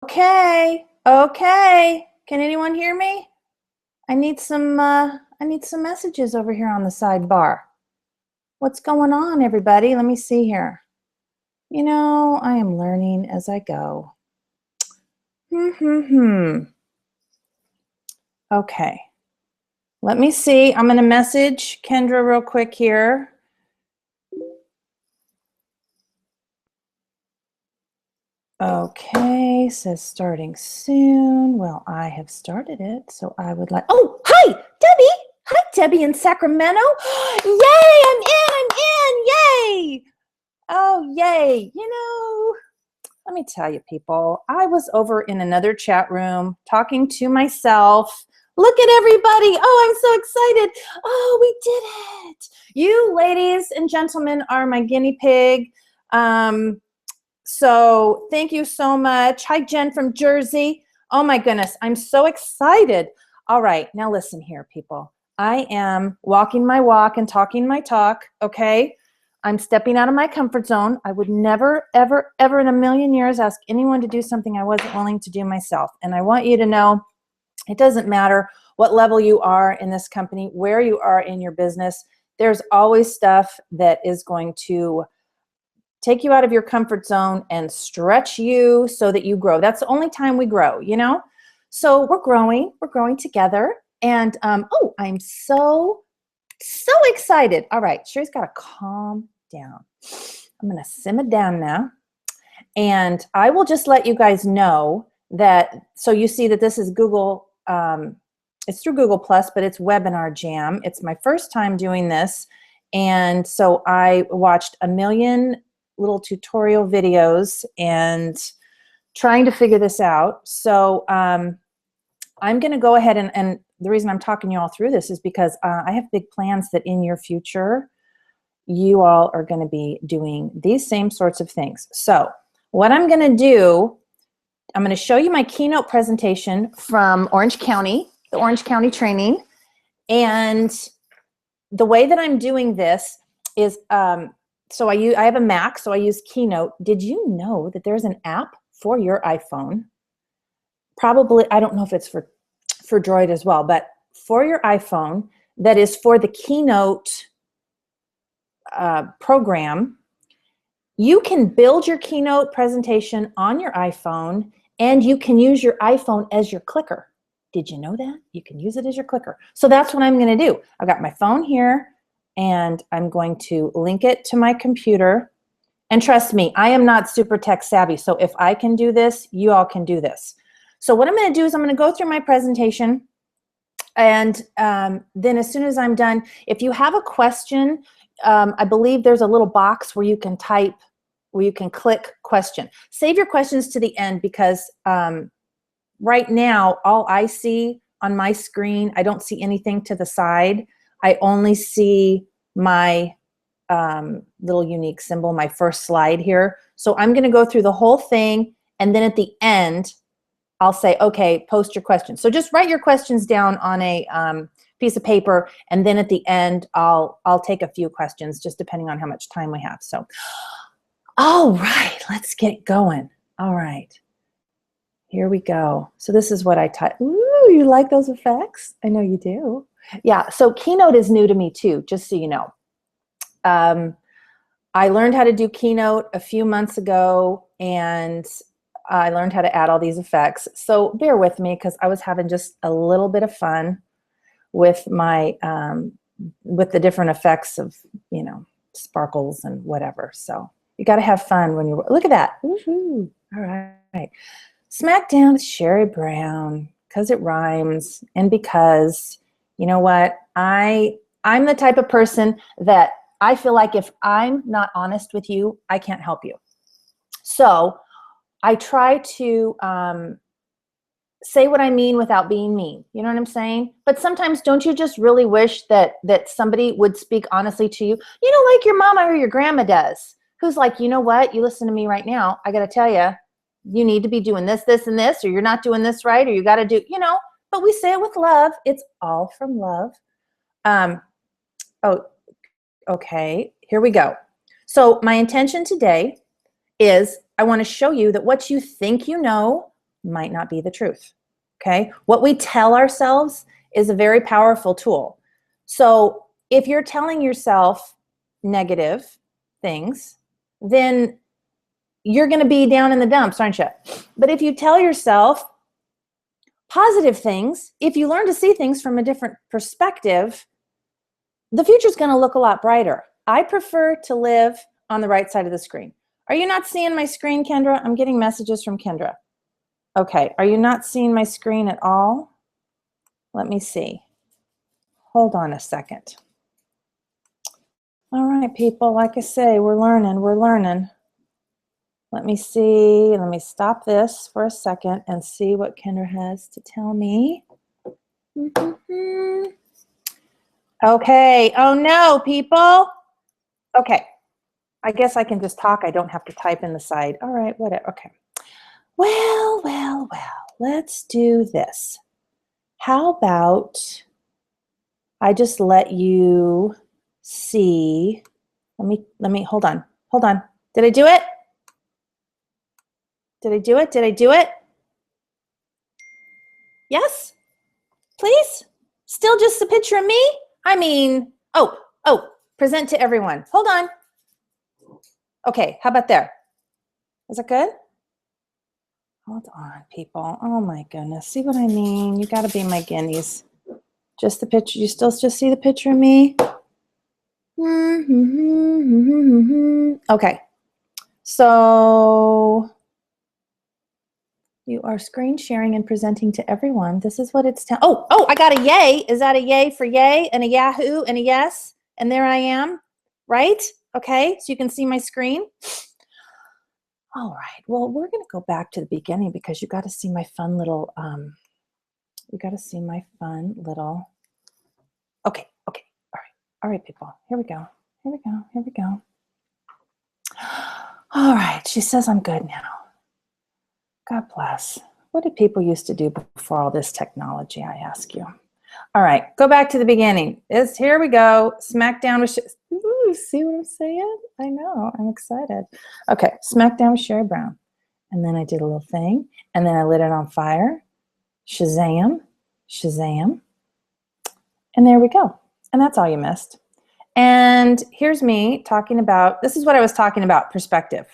Okay, okay. Can anyone hear me? I need some messages over here on the sidebar. What's going on, everybody? Let me see here. You know, I am learning as I go. Okay. Let me see. I'm going to message Kendra real quick here. Okay, says starting soon. Well, I have started it, so I would like. Oh, hi, Debbie. Hi, Debbie in Sacramento. Yay, I'm in, yay. Oh, yay. You know, let me tell you, people, I was over in another chat room talking to myself. Look at everybody. Oh, I'm so excited. Oh, we did it. You ladies and gentlemen are my guinea pig. So thank you so much. Hi, Jen from Jersey. Oh my goodness, I'm so excited. All right, now listen here, people. I am walking my walk and talking my talk, okay? I'm stepping out of my comfort zone. I would never, ever, ever in a million years ask anyone to do something I wasn't willing to do myself. And I want you to know it doesn't matter what level you are in this company, where you are in your business, there's always stuff that is going to take you out of your comfort zone and stretch you so that you grow. That's the only time we grow, you know? So we're growing together. And oh, I'm so excited. All right, Shari's got to calm down. I'm going to simmer down now. And I will just let you guys know that, so you see that this is Google, it's through Google Plus, but it's Webinar Jam. It's my first time doing this. And so I watched a million little tutorial videos and trying to figure this out. So I'm going to go ahead and the reason I'm talking you all through this is because I have big plans that in your future, you all are going to be doing these same sorts of things. So what I'm going to do, I'm going to show you my keynote presentation from Orange County, the Orange County training. And the way that I'm doing this is, so I have a Mac, so I use Keynote. Did you know that there's an app for your iPhone? Probably, I don't know if it's for Droid as well, but for your iPhone that is for the Keynote program. You can build your Keynote presentation on your iPhone, and you can use your iPhone as your clicker. Did you know that? You can use it as your clicker. So that's what I'm going to do. I've got my phone here, and I'm going to link it to my computer. And trust me, I am not super tech savvy. So if I can do this, you all can do this. So what I'm going to do is I'm going to go through my presentation. And then as soon as I'm done, if you have a question, I believe there's a little box where you can type, where you can click question. Save your questions to the end because right now, all I see on my screen, I don't see anything to the side. I only see my little unique symbol, my first slide here. So I'm going to go through the whole thing, and then at the end, I'll say, okay, post your questions. So just write your questions down on a piece of paper, and then at the end, I'll take a few questions, just depending on how much time we have. So, all right, let's get going. All right. Here we go. So this is what I type. Ooh, you like those effects? I know you do. Yeah, so Keynote is new to me too, just so you know. I learned how to do Keynote a few months ago, and I learned how to add all these effects. So bear with me because I was having just a little bit of fun with my, with the different effects of, you know, sparkles and whatever. So you got to have fun when you're, look at that. Woo-hoo. All right. Smackdown with Shari Brown, because it rhymes, and because, you know what, I'm the type of person that I feel like if I'm not honest with you, I can't help you. So I try to say what I mean without being mean. You know what I'm saying? But sometimes don't you just really wish that somebody would speak honestly to you? You know, like your mama or your grandma does, who's like, you know what, you listen to me right now, I got to tell you, you need to be doing this, this, and this, or you're not doing this right, or you got to do, you know, but we say it with love. It's all from love. Oh, okay, here we go. So my intention today is I want to show you that what you think you know might not be the truth. Okay? What we tell ourselves is a very powerful tool. So if you're telling yourself negative things, then you're going to be down in the dumps, aren't you? But if you tell yourself positive things, if you learn to see things from a different perspective, the future's going to look a lot brighter. I prefer to live on the right side of the screen. Are you not seeing my screen, Kendra? I'm getting messages from Kendra. Okay, are you not seeing my screen at all? Let me see. Hold on a second. All right, people, like I say, we're learning. Let me see, let me stop this for a second and see what Kendra has to tell me. Okay, oh no, people. Okay, I guess I can just talk. I don't have to type in the side. All right, whatever, okay. Well, let's do this. How about I just let you see, let me, hold on. Did I do it? Did I do it? Yes? Please? Still just a picture of me? I mean, oh, present to everyone. Hold on. Okay, how about there? Is that good? Hold on, people. Oh my goodness. See what I mean? You got to be my guineas. Just the picture. You still just see the picture of me? Okay. So you are screen sharing and presenting to everyone. This is what it's oh, I got a yay. Is that a yay for yay and a yahoo and a yes? And there I am, right? Okay, so you can see my screen. All right, well, we're going to go back to the beginning because you got to see my fun little, okay, all right, people, here we go. All right, she says I'm good now. God bless. What did people used to do before all this technology, I ask you? All right, go back to the beginning. Here we go. Smackdown with Ooh, see what I'm saying? I know, I'm excited. Okay, Smackdown with Shari Brown. And then I did a little thing, and then I lit it on fire. Shazam, Shazam. And there we go. And that's all you missed. And here's me talking about, this is what I was talking about, perspective.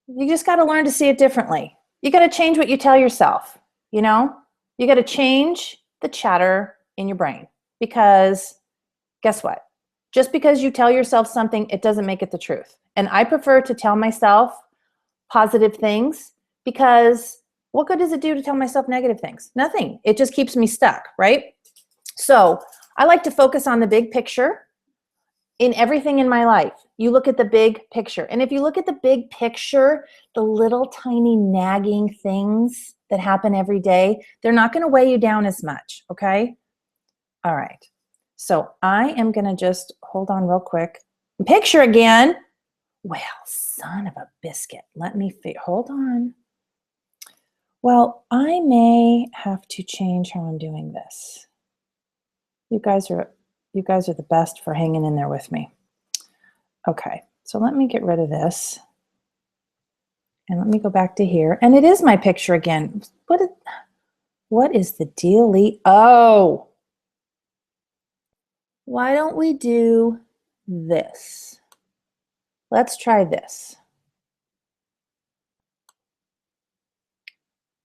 You just got to learn to see it differently. You got to change what you tell yourself, you know? You got to change the chatter in your brain because guess what? Just because you tell yourself something, it doesn't make it the truth. And I prefer to tell myself positive things because what good does it do to tell myself negative things? Nothing. It just keeps me stuck, right? So I like to focus on the big picture in everything in my life. You look at the big picture. And if you look at the big picture, the little tiny nagging things that happen every day, they're not going to weigh you down as much, okay? All right. So I am going to just hold on real quick. Picture again. Well, son of a biscuit. Let me hold on. Well, I may have to change how I'm doing this. You guys are the best for hanging in there with me. Okay, so let me get rid of this. And let me go back to here. And it is my picture again. What is the dealie? Oh, why don't we do this? Let's try this.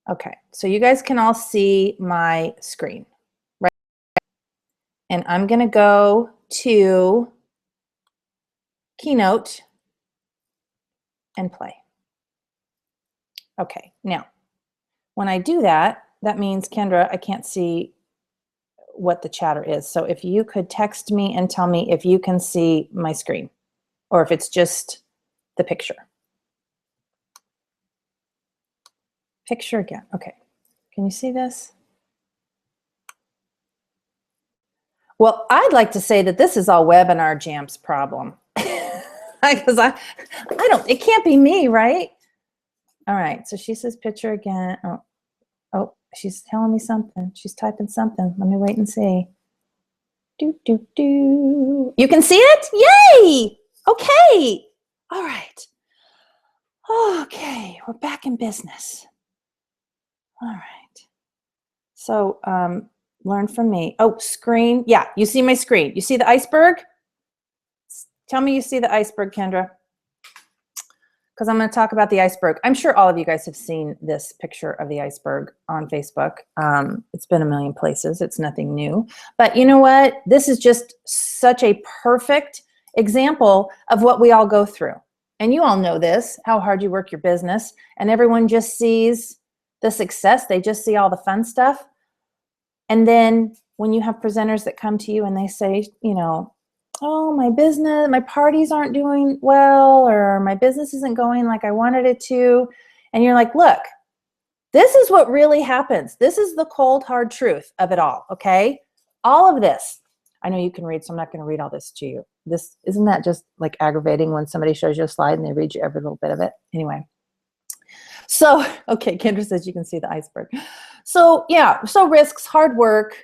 Okay, so you guys can all see my screen, right? And I'm going to go to Keynote and play. Okay, now, when I do that, that means, Kendra, I can't see what the chatter is. So if you could text me and tell me if you can see my screen or if it's just the picture. Picture again. Okay, can you see this? Well, I'd like to say that this is all Webinar Jam's problem. Because it can't be me, right? All right, so she says picture again. Oh, she's telling me something. She's typing something. Let me wait and see. You can see it? Yay! Okay. All right. Okay, we're back in business. All right. So learn from me. Oh, screen. Yeah, you see my screen. You see the iceberg? Tell me you see the iceberg, Kendra. Because I'm going to talk about the iceberg. I'm sure all of you guys have seen this picture of the iceberg on Facebook. It's been a million places. It's nothing new. But you know what? This is just such a perfect example of what we all go through. And you all know this, how hard you work your business. And everyone just sees the success. They just see all the fun stuff. And then when you have presenters that come to you and they say, you know, oh, my business, my parties aren't doing well, or my business isn't going like I wanted it to. And you're like, look, this is what really happens. This is the cold, hard truth of it all, okay? All of this. I know you can read, so I'm not going to read all this to you. This, isn't that just like aggravating when somebody shows you a slide and they read you every little bit of it? Anyway. So, okay, Kendra says you can see the iceberg. So, yeah, so risks, hard work,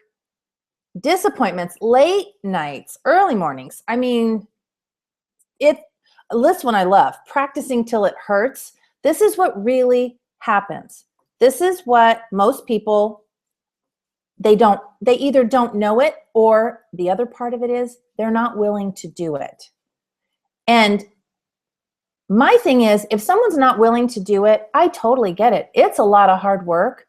disappointments, late nights, early mornings. I mean, this one I love, practicing till it hurts. This is what really happens. This is what most people, they either don't know it, or the other part of it is they're not willing to do it. And my thing is, if someone's not willing to do it, I totally get it. It's a lot of hard work.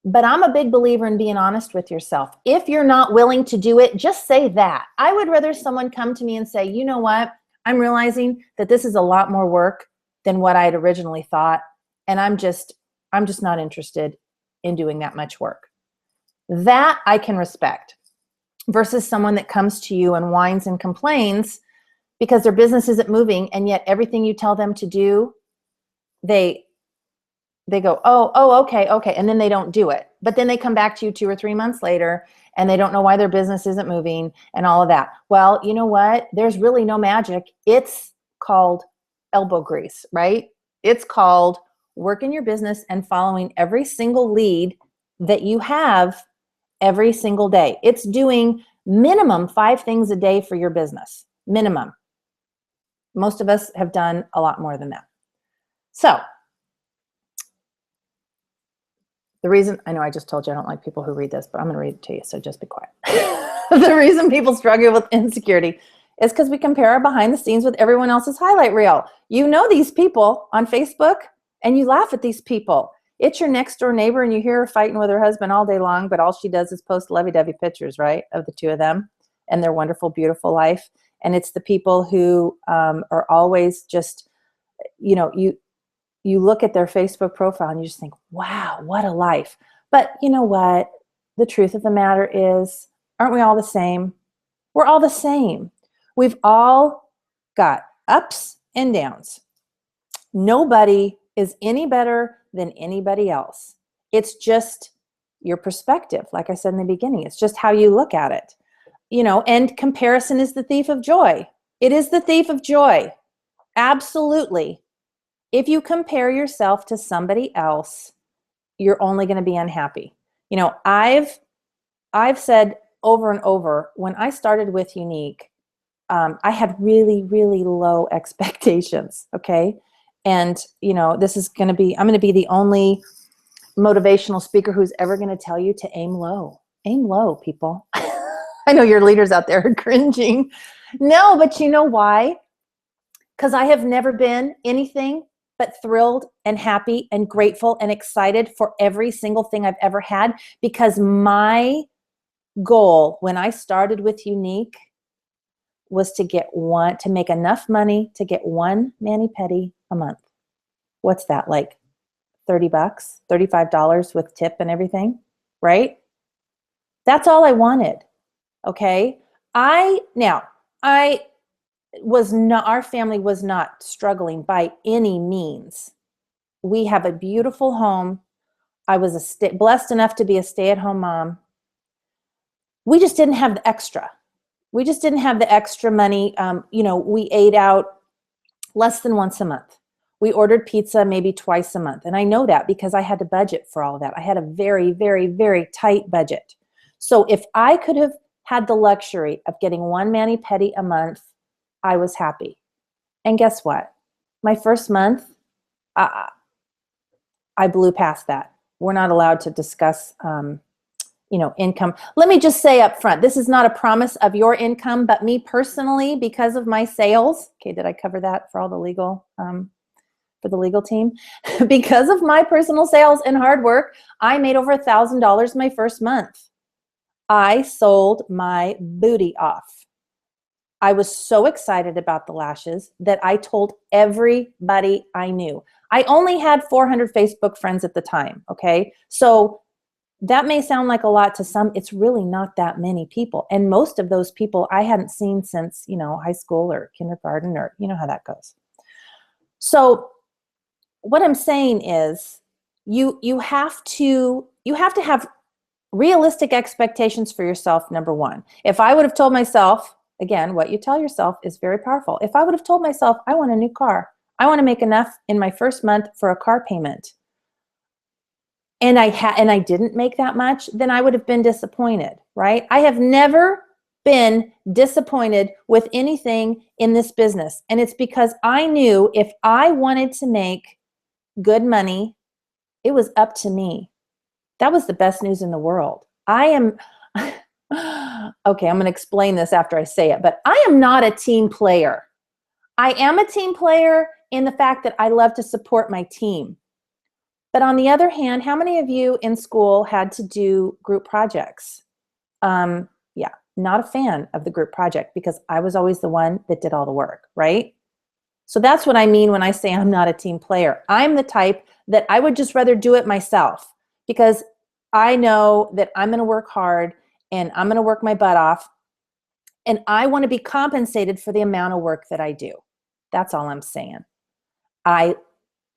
But I'm a big believer in being honest with yourself. If you're not willing to do it, just say that. I would rather someone come to me and say, you know what, I'm realizing that this is a lot more work than what I had originally thought. And I'm just not interested in doing that much work. That I can respect, versus someone that comes to you and whines and complains because their business isn't moving, and yet everything you tell them to do, they go, oh, okay. And then they don't do it. But then they come back to you 2 or 3 months later and they don't know why their business isn't moving and all of that. Well, you know what? There's really no magic. It's called elbow grease, right? It's called working your business and following every single lead that you have every single day. It's doing minimum 5 things a day for your business, minimum. Most of us have done a lot more than that. So, the reason, I know I just told you I don't like people who read this, but I'm going to read it to you, so just be quiet. The reason people struggle with insecurity is because we compare our behind the scenes with everyone else's highlight reel. You know these people on Facebook, and you laugh at these people. It's your next door neighbor, and you hear her fighting with her husband all day long, but all she does is post lovey-dovey pictures, right, of the two of them and their wonderful, beautiful life. And it's the people who are always just, you know, you look at their Facebook profile and you just think, wow, what a life. But you know what? The truth of the matter is, aren't we all the same? We're all the same. We've all got ups and downs. Nobody is any better than anybody else. It's just your perspective. Like I said in the beginning, it's just how you look at it. You know, and comparison is the thief of joy. It is the thief of joy. Absolutely. If you compare yourself to somebody else, you're only going to be unhappy. You know, I've said over and over, when I started with Unique, I had really, really low expectations. Okay. And, you know, I'm going to be the only motivational speaker who's ever going to tell you to aim low. Aim low, people. I know your leaders out there are cringing. No, but you know why? Because I have never been anything but thrilled and happy and grateful and excited for every single thing I've ever had, because my goal when I started with Unique was to make enough money to get one mani-pedi a month. What's that, like $30, $35 with tip and everything, right? That's all I wanted. Okay. Our family was not struggling by any means. We have a beautiful home. I was blessed enough to be a stay-at-home mom. We just didn't have the extra. We just didn't have the extra money. You know, we ate out less than once a month. We ordered pizza maybe twice a month. And I know that because I had to budget for all of that. I had a very, very, very tight budget. So if I could have had the luxury of getting one mani-pedi a month, I was happy. And guess what? My first month, I blew past that. we're not allowed to discuss, income. Let me just say up front, this is not a promise of your income, but me personally, because of my sales. Okay, did I cover that for all the legal, for the legal team? Because of my personal sales and hard work, I made over $1,000 my first month. I sold my booty off. I was so excited about the lashes that I told everybody I knew. I only had 400 Facebook friends at the time, okay? So that may sound like a lot to some. It's really not that many people. And most of those people I hadn't seen since, high school or kindergarten, or you know how that goes. So what I'm saying is you have to have realistic expectations for yourself, number one. If I would have told myself, again, what you tell yourself is very powerful. If I would have told myself, I want a new car, I want to make enough in my first month for a car payment, and I didn't make that much, then I would have been disappointed, right? I have never been disappointed with anything in this business. And it's because I knew if I wanted to make good money, it was up to me. That was the best news in the world. I am, okay, I'm going to explain this after I say it, but I am not a team player. I am a team player in the fact that I love to support my team. But on the other hand, how many of you in school had to do group projects? Yeah, not a fan of the group project because I was always the one that did all the work, right? So that's what I mean when I say I'm not a team player. I'm the type that I would just rather do it myself because I know that I'm going to work hard and I'm going to work my butt off, and I want to be compensated for the amount of work that I do. That's all I'm saying. I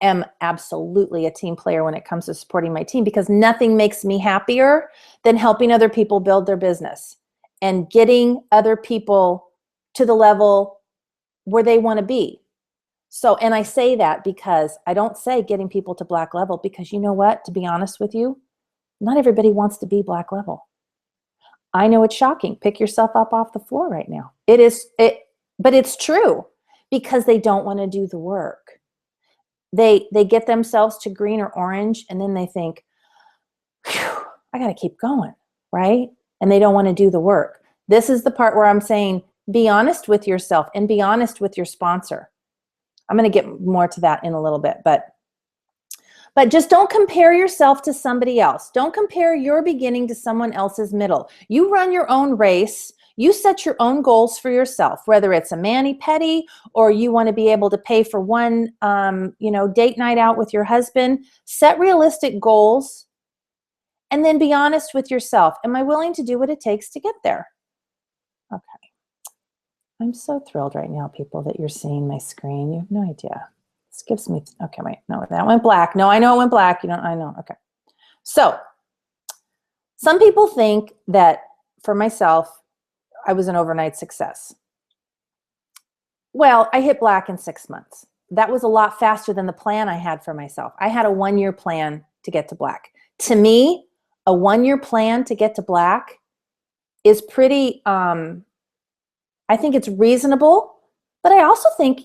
am absolutely a team player when it comes to supporting my team because nothing makes me happier than helping other people build their business and getting other people to the level where they want to be. So, and I say that because I don't say getting people to black level because you know what, to be honest with you, not everybody wants to be black level. I know it's shocking. Pick yourself up off the floor right now. But it's true because they don't want to do the work. They get themselves to green or orange and then they think, I got to keep going, right? And they don't want to do the work. This is the part where I'm saying, be honest with yourself and be honest with your sponsor. I'm going to get more to that in a little bit, but just don't compare yourself to somebody else. Don't compare your beginning to someone else's middle. You run your own race. You set your own goals for yourself, whether it's a mani-pedi or you want to be able to pay for one, date night out with your husband. Set realistic goals and then be honest with yourself. Am I willing to do what it takes to get there? Okay. I'm so thrilled right now, people, that you're seeing my screen. You have no idea. This gives me, okay, wait, no, that went black. No, I know it went black. I know, okay. So some people think that for myself, I was an overnight success. Well, I hit black in 6 months. That was a lot faster than the plan I had for myself. I had a 1-year plan to get to black. To me, a 1-year plan to get to black is pretty, I think it's reasonable, but I also think,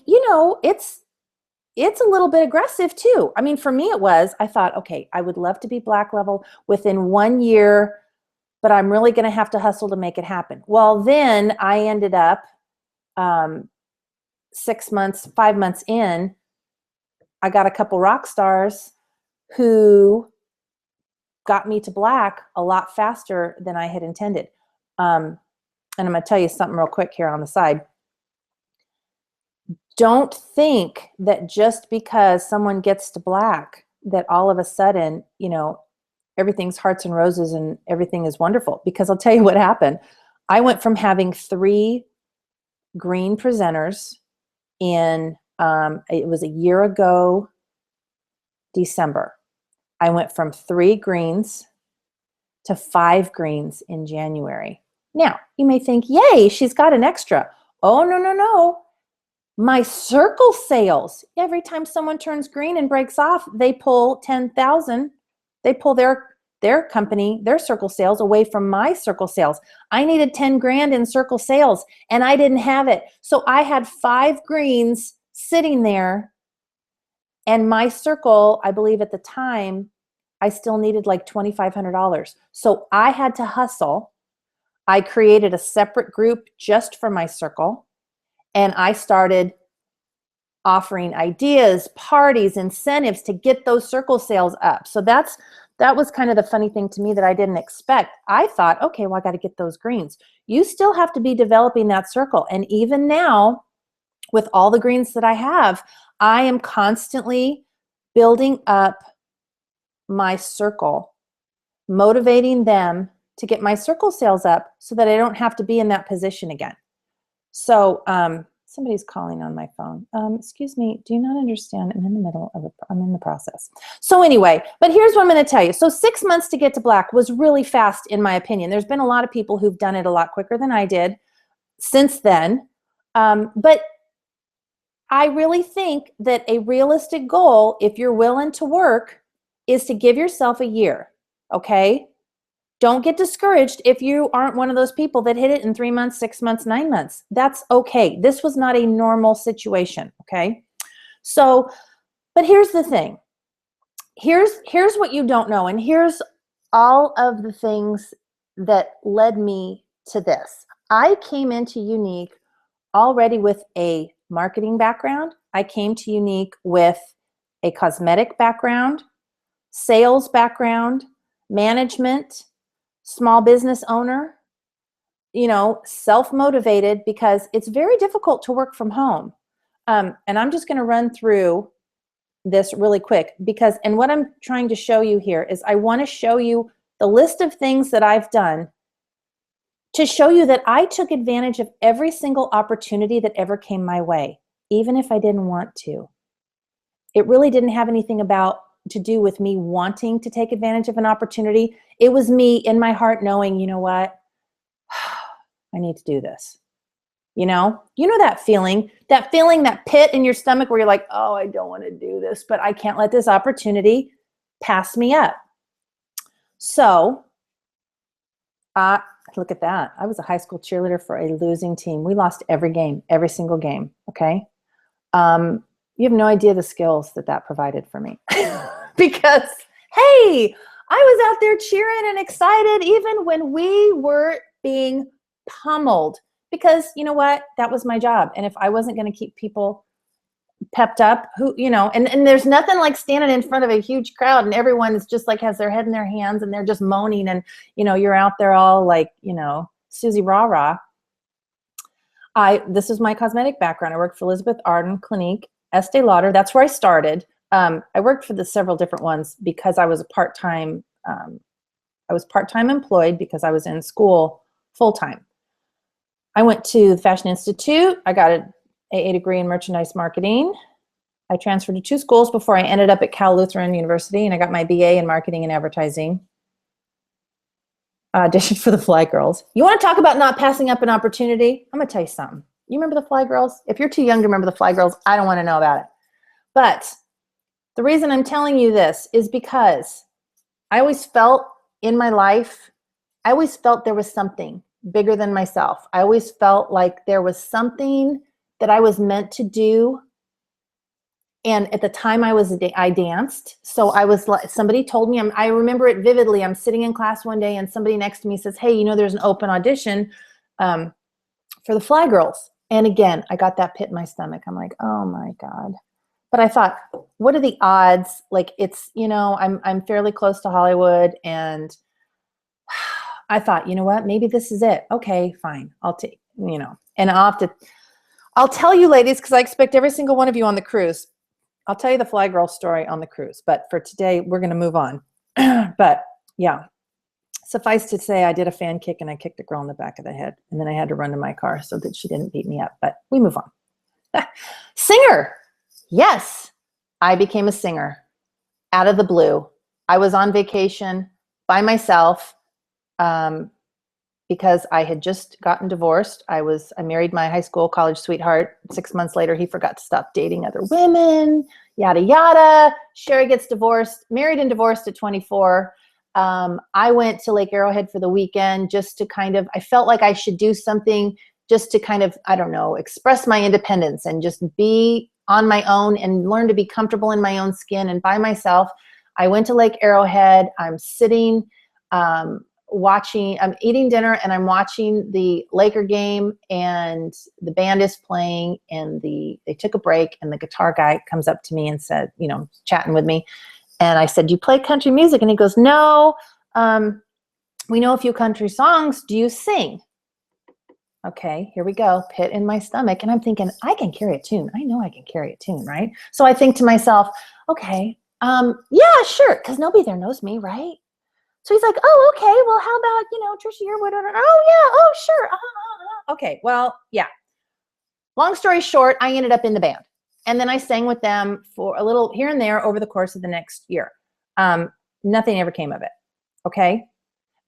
it's a little bit aggressive too. I mean, for me it was, I thought, okay, I would love to be black level within 1 year, but I'm really going to have to hustle to make it happen. Well, then I ended up 6 months, 5 months in, I got a couple rock stars who got me to black a lot faster than I had intended. And I'm going to tell you something real quick here on the side. Don't think that just because someone gets to black that all of a sudden, everything's hearts and roses and everything is wonderful. Because I'll tell you what happened. I went from having 3 green presenters in, it was a year ago, December. I went from 3 greens to 5 greens in January. Now, you may think, yay, she's got an extra. Oh, no. My circle sales, every time someone turns green and breaks off, they pull 10,000. They pull their company, their circle sales away from my circle sales. I needed 10 grand in circle sales and I didn't have it. So I had 5 greens sitting there and my circle, I believe at the time, I still needed like $2,500. So I had to hustle. I created a separate group just for my circle, and I started offering ideas, parties, incentives to get those circle sales up. So that was kind of the funny thing to me that I didn't expect. I thought, okay, well, I got to get those greens. You still have to be developing that circle. And even now, with all the greens that I have, I am constantly building up my circle, motivating them to get my circle sales up so that I don't have to be in that position again. So somebody's calling on my phone. Excuse me, do you not understand? I'm in the middle of I'm in the process. So anyway, but here's what I'm going to tell you. So 6 months to get to black was really fast, in my opinion. There's been a lot of people who've done it a lot quicker than I did since then. But I really think that a realistic goal, if you're willing to work, is to give yourself a year, okay? Don't get discouraged if you aren't one of those people that hit it in 3 months, 6 months, 9 months. That's okay. This was not a normal situation, okay? So, but here's the thing. Here's what you don't know, and here's all of the things that led me to this. I came into Unique already with a marketing background. I came to Unique with a cosmetic background, sales background, management, small business owner, self-motivated, because it's very difficult to work from home. And I'm just going to run through this really quick and what I'm trying to show you here is I want to show you the list of things that I've done to show you that I took advantage of every single opportunity that ever came my way, even if I didn't want to. It really didn't have anything to do with me wanting to take advantage of an opportunity. It was me in my heart knowing, you know what, I need to do this. You know that feeling, that pit in your stomach where you're like, oh, I don't want to do this, but I can't let this opportunity pass me up. So, look at that. I was a high school cheerleader for a losing team. We lost every game, every single game. Okay. You have no idea the skills that provided for me because, hey, I was out there cheering and excited even when we were being pummeled, because you know what? That was my job. And if I wasn't going to keep people pepped up, and there's nothing like standing in front of a huge crowd and everyone is just like has their head in their hands and they're just moaning and, you're out there all like, Susie rah-rah. This is my cosmetic background. I worked for Elizabeth Arden Clinique, Estee Lauder. That's where I started. I worked for several different ones because I was part-time employed because I was in school full-time. I went to the Fashion Institute. I got an AA degree in merchandise marketing. I transferred to 2 schools before I ended up at Cal Lutheran University, and I got my BA in marketing and advertising. Auditioned for the Fly Girls. You want to talk about not passing up an opportunity? I'm going to tell you something. You remember the Fly Girls? If you're too young to remember the Fly Girls, I don't want to know about it. But the reason I'm telling you this is because I always felt in my life, there was something bigger than myself. I always felt like there was something that I was meant to do. And at the time I danced. So I was like, somebody told me, I remember it vividly. I'm sitting in class one day and somebody next to me says, hey, there's an open audition for the Fly Girls. And again, I got that pit in my stomach. I'm like, oh my God. But I thought, what are the odds? Like it's, I'm fairly close to Hollywood, and I thought, you know what, maybe this is it. Okay, fine. I'll take, and I'll tell you ladies, because I expect every single one of you on the cruise. I'll tell you the Fly Girl story on the cruise, but for today, we're going to move on. But yeah, suffice to say, I did a fan kick and I kicked a girl in the back of the head, and then I had to run to my car so that she didn't beat me up, but we move on. Singer. Yes, I became a singer out of the blue. I was on vacation by myself because I had just gotten divorced. I married my high school college sweetheart. 6 months later, he forgot to stop dating other women, yada, yada. Shari gets divorced, married and divorced at 24. I went to Lake Arrowhead for the weekend just to I felt like I should do something just to I don't know, express my independence and just be on my own and learn to be comfortable in my own skin and by myself. I went to Lake Arrowhead. I'm sitting, watching, I'm eating dinner and I'm watching the Laker game and the band is playing and they took a break and the guitar guy comes up to me and said, you know, chatting with me. And I said, do you play country music? And he goes, no, we know a few country songs. Do you sing? Okay, here we go, pit in my stomach. And I'm thinking, I can carry a tune. I know I can carry a tune, right? So I think to myself, okay, yeah, sure, because nobody there knows me, right? So he's like, oh, okay, well, how about, you know, Trisha Yearwood? Oh, yeah, oh, sure. Okay, well, yeah. Long story short, I ended up in the band. And then I sang with them for a little here and there over the course of the next year. Nothing ever came of it, okay?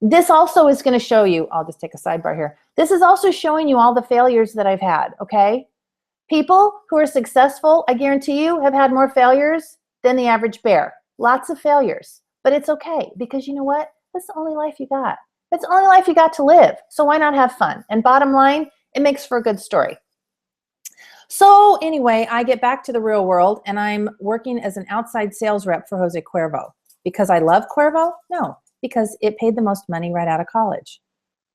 This also is going to show you, I'll just take a sidebar here. This is also showing you all the failures that I've had, okay? People who are successful, I guarantee you, have had more failures than the average bear. Lots of failures, but it's okay because you know what? That's the only life you got. It's the only life you got to live. So why not have fun? And bottom line, it makes for a good story. So anyway, I get back to the real world and I'm working as an outside sales rep for Jose Cuervo. Because I love Cuervo? No, because it paid the most money right out of college.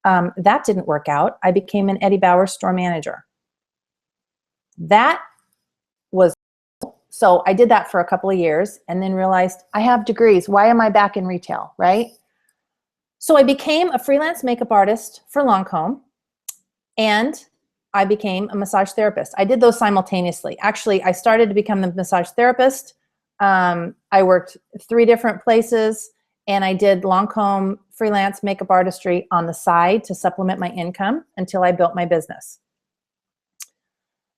That didn't work out. I became an Eddie Bauer store manager. That was, so I did that for a couple of years and then realized I have degrees. Why am I back in retail, right? So I became a freelance makeup artist for Lancome and I became a massage therapist. I did those simultaneously. Actually, I started to become the massage therapist. I worked 3 different places and I did Lancome freelance makeup artistry on the side to supplement my income until I built my business.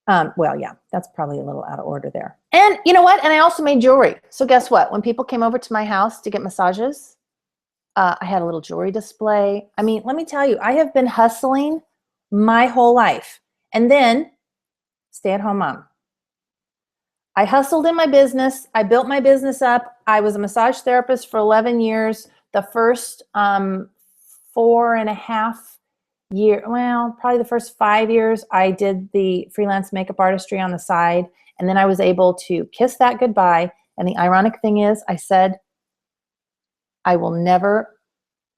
Well, yeah, that's probably a little out of order there. And you know what? And I also made jewelry. So guess what? When people came over to my house to get massages, I had a little jewelry display. I mean, let me tell you, I have been hustling my whole life. And then stay-at-home mom. I hustled in my business. I built my business up. I was a massage therapist for 11 years. The first 4.5 years, well, probably the first 5 years, I did the freelance makeup artistry on the side. And then I was able to kiss that goodbye. And the ironic thing is, I said, I will never,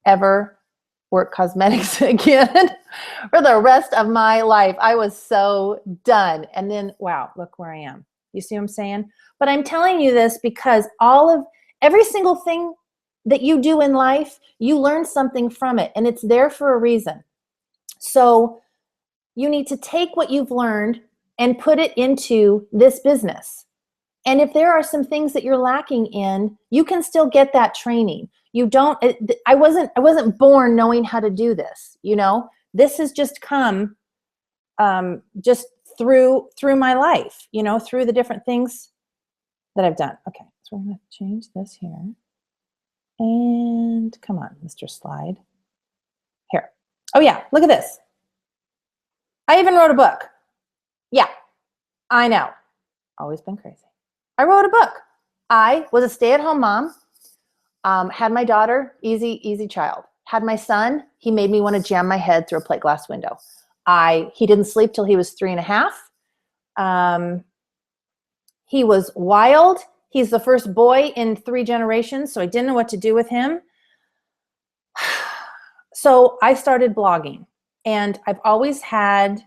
ever work cosmetics again for the rest of my life. I was so done. And then, wow, look where I am. You see what I'm saying? But I'm telling you this because every single thing that you do in life, you learn something from it and it's there for a reason. So you need to take what you've learned and put it into this business. And if there are some things that you're lacking in, you can still get that training. You don't, I wasn't born knowing how to do this, you know? This has just come just through my life, you know, through the different things that I've done. Okay, so we're going to change this here. And come on, Mr. Slide. Here. Oh yeah, look at this. I even wrote a book. Yeah, I know. Always been crazy. I wrote a book. I was a stay-at-home mom, had my daughter, easy child. Had my son, he made me want to jam my head through a plate glass window. He didn't sleep till he was 3.5. He was wild. He's the first boy in 3 generations, so I didn't know what to do with him. So I started blogging, and I've always had,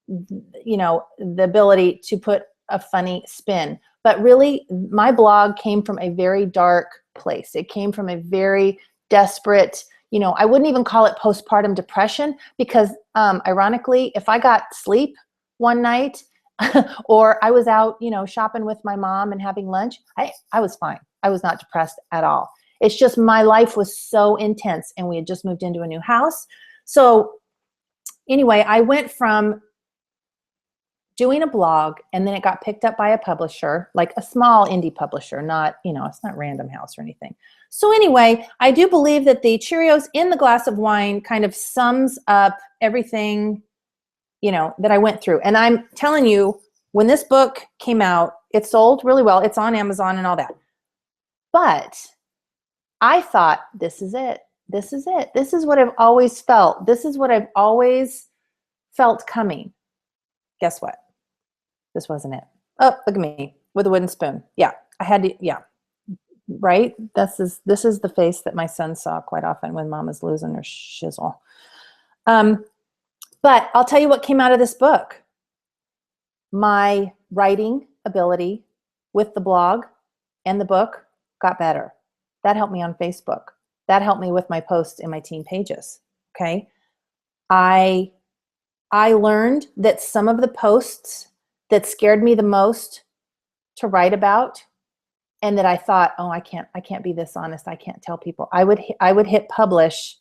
you know, the ability to put a funny spin. But really, my blog came from a very dark place. It came from a very desperate, you know, I wouldn't even call it postpartum depression because ironically, if I got sleep one night or I was out, you know, shopping with my mom and having lunch, I was fine. I was not depressed at all. It's just my life was so intense and we had just moved into a new house. So anyway, I went from doing a blog and then it got picked up by a publisher, like a small indie publisher, not, you know, it's not Random House or anything. So anyway, I do believe that the Cheerios in the glass of wine kind of sums up everything, you know, that I went through. And I'm telling you, when this book came out, it sold really well. It's on Amazon and all that. But I thought, this is it. This is it. This is what I've always felt. This is what I've always felt coming. Guess what? This wasn't it. Oh, look at me with a wooden spoon. Yeah, I had to, yeah. right? This is the face that my son saw quite often when mama's losing her shizzle. But I'll tell you what came out of this book. My writing ability with the blog and the book got better. That helped me on Facebook. That helped me with my posts in my teen pages. Okay. I learned that some of the posts that scared me the most to write about, and that I thought, oh, I can't be this honest. I can't tell people. I would hit publish,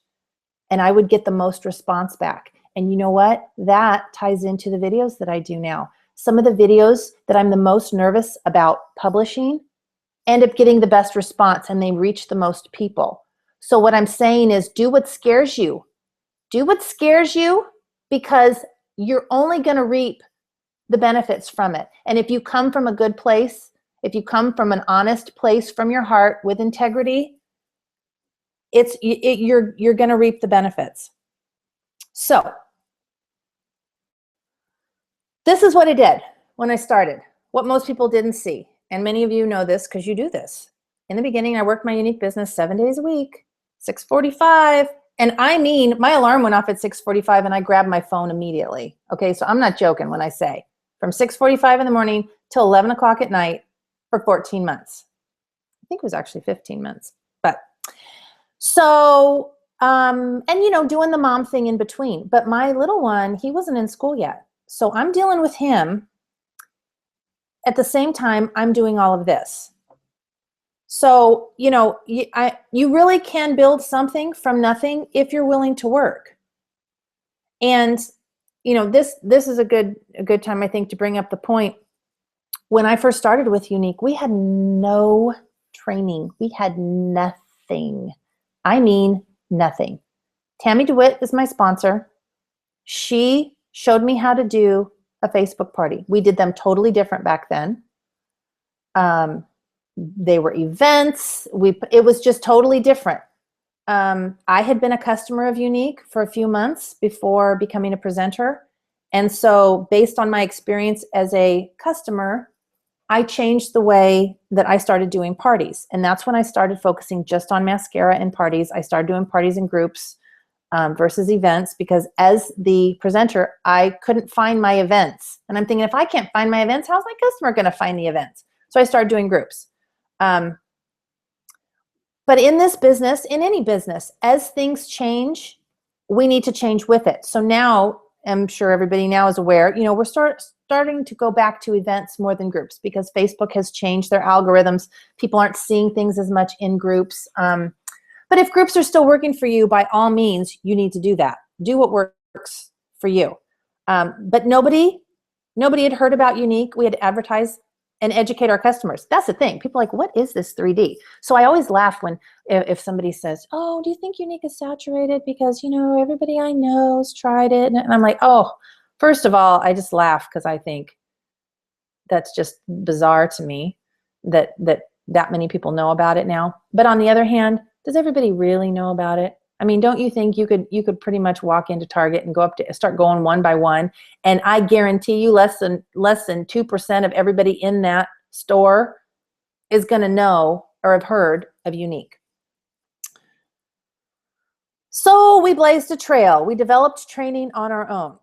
and I would get the most response back. And you know what? That ties into the videos that I do now. Some of the videos that I'm the most nervous about publishing end up getting the best response, and they reach the most people. So what I'm saying is, do what scares you. Do what scares you, because you're only going to reap the benefits from it. And if you come from a good place, if you come from an honest place from your heart with integrity, you're going to reap the benefits. So this is what I did when I started, what most people didn't see. And many of you know this because you do this. In the beginning, I worked my unique business 7 days a week, 6:45. And I mean, my alarm went off at 6:45 and I grabbed my phone immediately. Okay, so I'm not joking when I say from 6:45 in the morning till 11 o'clock at night for 14 months. I think it was actually 15 months. But so, and you know, doing the mom thing in between. But my little one, he wasn't in school yet. So I'm dealing with him. At the same time, I'm doing all of this. So, you know, you really can build something from nothing if you're willing to work. And, you know, this is a good time, I think, to bring up the point. When I first started with Unique, we had no training. We had nothing. I mean, nothing. Tammy DeWitt is my sponsor. She showed me how to do a Facebook party. We did them totally different back then. They were events. It was just totally different. I had been a customer of Unique for a few months before becoming a presenter. And so based on my experience as a customer, I changed the way that I started doing parties. And that's when I started focusing just on mascara and parties. I started doing parties in groups versus events, because as the presenter, I couldn't find my events. And I'm thinking, if I can't find my events, how's my customer going to find the events? So I started doing groups. But in this business, in any business, as things change, we need to change with it. So now, I'm sure everybody now is aware, you know, we're starting to go back to events more than groups, because Facebook has changed their algorithms. People aren't seeing things as much in groups. But if groups are still working for you, by all means, you need to do that. Do what works for you. But nobody had heard about Unique. We had to advertise and educate our customers. That's the thing. People are like, what is this 3D? So I always laugh if somebody says, oh, do you think Unique is saturated? Because, you know, everybody I know has tried it. And I'm like, oh, first of all, I just laugh because I think that's just bizarre to me that many people know about it now. But on the other hand, does everybody really know about it? I mean, don't you think you could pretty much walk into Target and start going one by one, and I guarantee you less than 2% of everybody in that store is going to know or have heard of Unique. So we blazed a trail. We developed training on our own.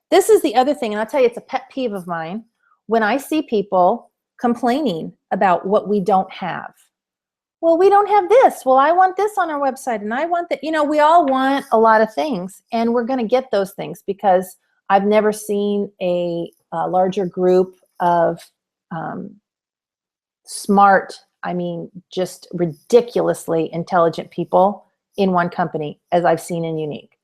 This is the other thing, and I'll tell you, it's a pet peeve of mine when I see people complaining about what we don't have. Well, we don't have this. Well, I want this on our website, and I want that. You know, we all want a lot of things, and we're going to get those things, because I've never seen a larger group of smart, I mean, just ridiculously intelligent people in one company as I've seen in Unique.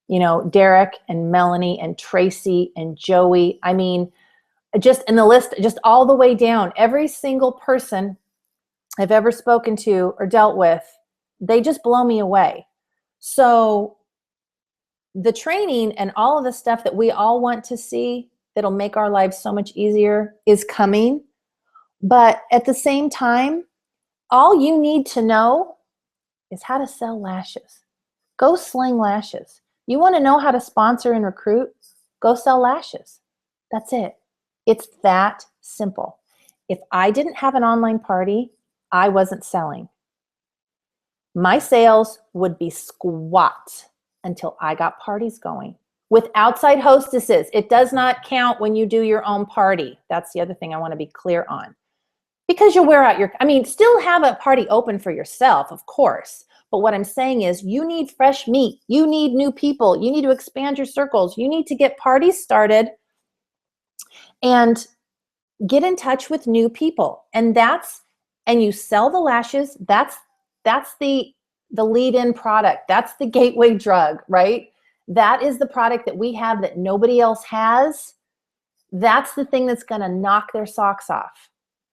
You know, Derek and Melanie and Tracy and Joey. I mean, just in the list, just all the way down, every single person I've ever spoken to or dealt with, they just blow me away. So the training and all of the stuff that we all want to see that'll make our lives so much easier is coming. But at the same time, all you need to know is how to sell lashes. Go sling lashes. You want to know how to sponsor and recruit? Go sell lashes. That's it. It's that simple. If I didn't have an online party, I wasn't selling. My sales would be squat until I got parties going. With outside hostesses, it does not count when you do your own party. That's the other thing I want to be clear on. Because you'll wear out your, still have a party open for yourself, of course. But what I'm saying is you need fresh meat. You need new people. You need to expand your circles. You need to get parties started and get in touch with new people. And you sell the lashes. That's the lead-in product. That's the gateway drug, right? That is the product that we have that nobody else has. That's the thing that's going to knock their socks off.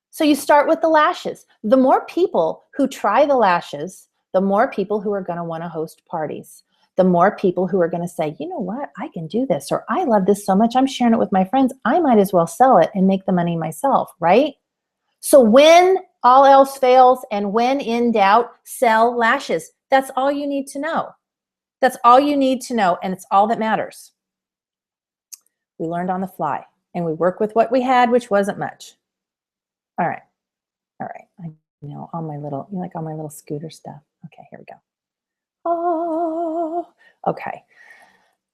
So you start with the lashes. The more people who try the lashes, the more people who are going to want to host parties. The more people who are going to say, you know what, I can do this, or I love this so much, I'm sharing it with my friends. I might as well sell it and make the money myself, right? So when all else fails and when in doubt, sell lashes. That's all you need to know. That's all you need to know, and it's all that matters. We learned on the fly, and we worked with what we had, which wasn't much. All right. I know all my little, all my little scooter stuff. Okay, here we go. Oh, okay.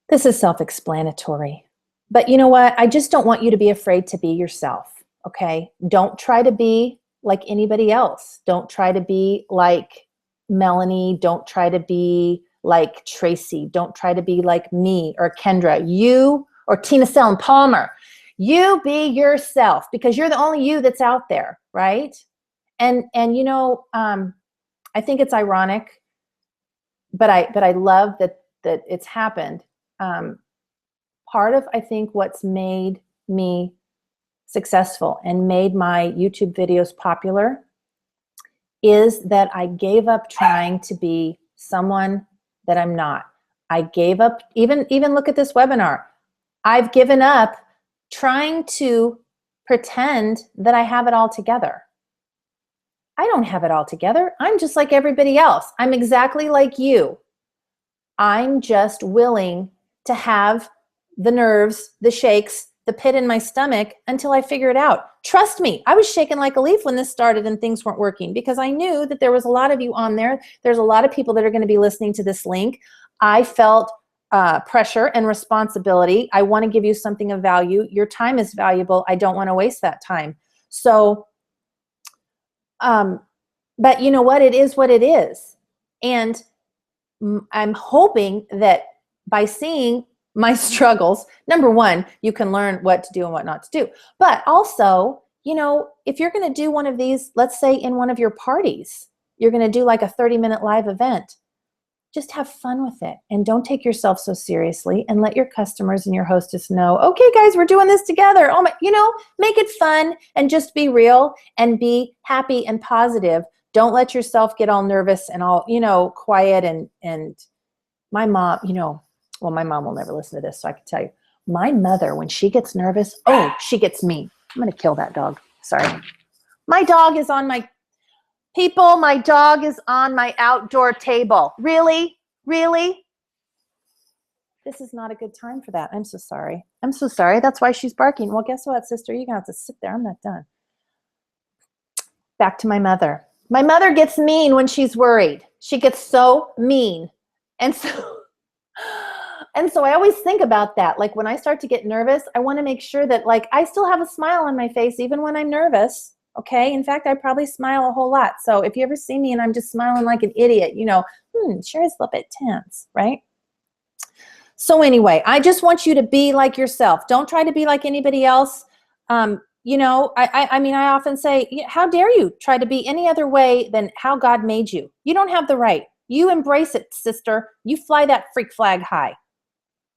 This is self-explanatory. But you know what? I just don't want you to be afraid to be yourself, okay? Don't try to be like anybody else. Don't try to be like Melanie. Don't try to be like Tracy. Don't try to be like me or Kendra. You or Tina Sellen Palmer. You be yourself because you're the only you that's out there, right? And I think it's ironic, but I love that it's happened. Part of, I think, what's made me successful and made my YouTube videos popular is that I gave up trying to be someone that I'm not. I gave up, even look at this webinar. I've given up trying to pretend that I have it all together. I don't have it all together. I'm just like everybody else. I'm exactly like you. I'm just willing to have the nerves, the shakes, the pit in my stomach until I figure it out. Trust me, I was shaking like a leaf when this started and things weren't working because I knew that there was a lot of you on there. There's a lot of people that are going to be listening to this link. I felt pressure and responsibility. I want to give you something of value. Your time is valuable. I don't want to waste that time. So, but you know what? It is what it is. And I'm hoping that by seeing my struggles, number one, you can learn what to do and what not to do. But also, if you're going to do one of these, let's say in one of your parties, you're going to do like a 30-minute live event, just have fun with it and don't take yourself so seriously and let your customers and your hostess know, okay, guys, we're doing this together. Oh my, make it fun and just be real and be happy and positive. Don't let yourself get all nervous and all, quiet and my mom, well, my mom will never listen to this, so I can tell you. My mother, when she gets nervous, she gets mean. I'm going to kill that dog. Sorry. My dog is on my, people, my dog is on my outdoor table. Really? Really? This is not a good time for that. I'm so sorry. I'm so sorry. That's why she's barking. Well, guess what, sister? You're going to have to sit there. I'm not done. Back to my mother. My mother gets mean when she's worried. She gets so mean. And so I always think about that. Like when I start to get nervous, I want to make sure that I still have a smile on my face even when I'm nervous. Okay. In fact, I probably smile a whole lot. So if you ever see me and I'm just smiling like an idiot, Shari's a little bit tense, right? So anyway, I just want you to be like yourself. Don't try to be like anybody else. I often say, how dare you try to be any other way than how God made you? You don't have the right. You embrace it, sister. You fly that freak flag high.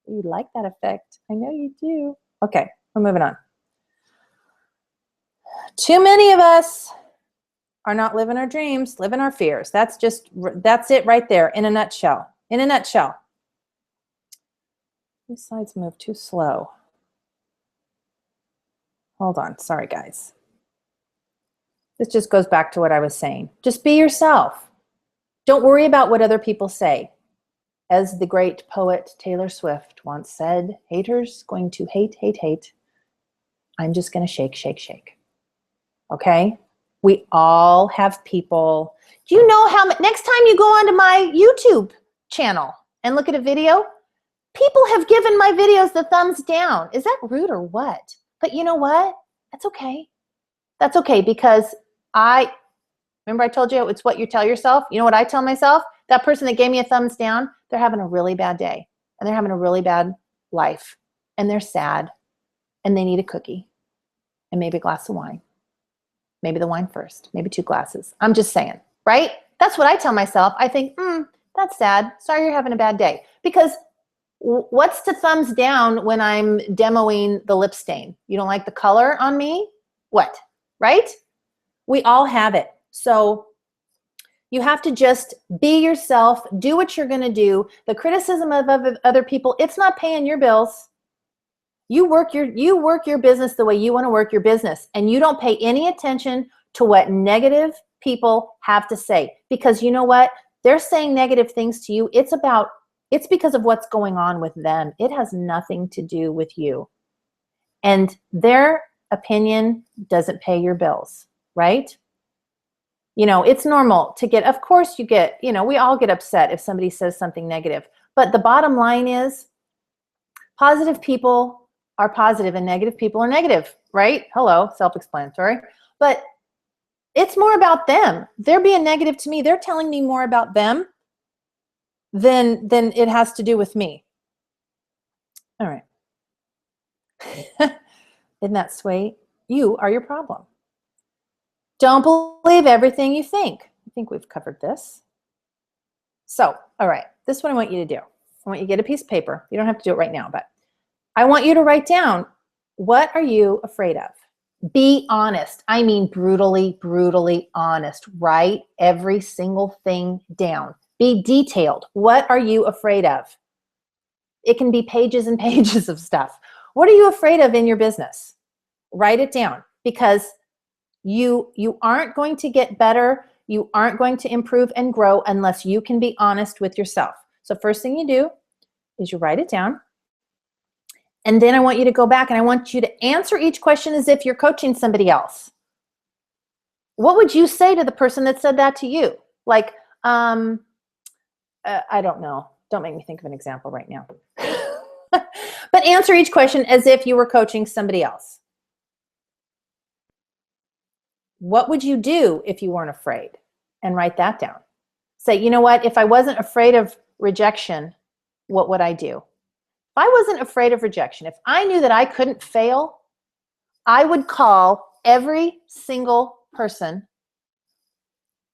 You like that effect. I know you do. Okay, we're moving on. Too many of us are not living our dreams, living our fears. That's it right there in a nutshell. In a nutshell. These slides move too slow. Hold on. Sorry, guys. This just goes back to what I was saying. Just be yourself. Don't worry about what other people say. As the great poet Taylor Swift once said, haters going to hate, hate, hate. I'm just going to shake, shake, shake. Okay? We all have people. Do you know how next time you go onto my YouTube channel and look at a video, people have given my videos the thumbs down. Is that rude or what? But you know what? That's okay. That's okay, because remember I told you it's what you tell yourself. You know what I tell myself? That person that gave me a thumbs down, they're having a really bad day and they're having a really bad life and they're sad and they need a cookie and maybe a glass of wine. Maybe the wine first, maybe 2 glasses. I'm just saying, right? That's what I tell myself. I think, that's sad. Sorry you're having a bad day. Because what's to thumbs down when I'm demoing the lip stain? You don't like the color on me? What? Right? We all have it. So you have to just be yourself, do what you're going to do. The criticism of other people, it's not paying your bills. You work your business the way you want to work your business, and you don't pay any attention to what negative people have to say, because you know what? They're saying negative things to you. It's because of what's going on with them. It has nothing to do with you. And their opinion doesn't pay your bills, right? You know, it's normal to get, of course you get, we all get upset if somebody says something negative. But the bottom line is, positive people are positive and negative people are negative, right? Hello, self-explanatory. But it's more about them. They're being negative to me. They're telling me more about them than it has to do with me. All right. Isn't that sweet? You are your problem. Don't believe everything you think. I think we've covered this. So, all right, this is what I want you to do. I want you to get a piece of paper. You don't have to do it right now, but I want you to write down, what are you afraid of? Be honest. I mean, brutally, brutally honest. Write every single thing down. Be detailed. What are you afraid of? It can be pages and pages of stuff. What are you afraid of in your business? Write it down, because you aren't going to get better. You aren't going to improve and grow unless you can be honest with yourself. So first thing you do is you write it down. And then I want you to go back and I want you to answer each question as if you're coaching somebody else. What would you say to the person that said that to you? Like, I don't know. Don't make me think of an example right now. But answer each question as if you were coaching somebody else. What would you do if you weren't afraid? And write that down. Say, you know what? If I wasn't afraid of rejection, what would I do? If I wasn't afraid of rejection, if I knew that I couldn't fail, I would call every single person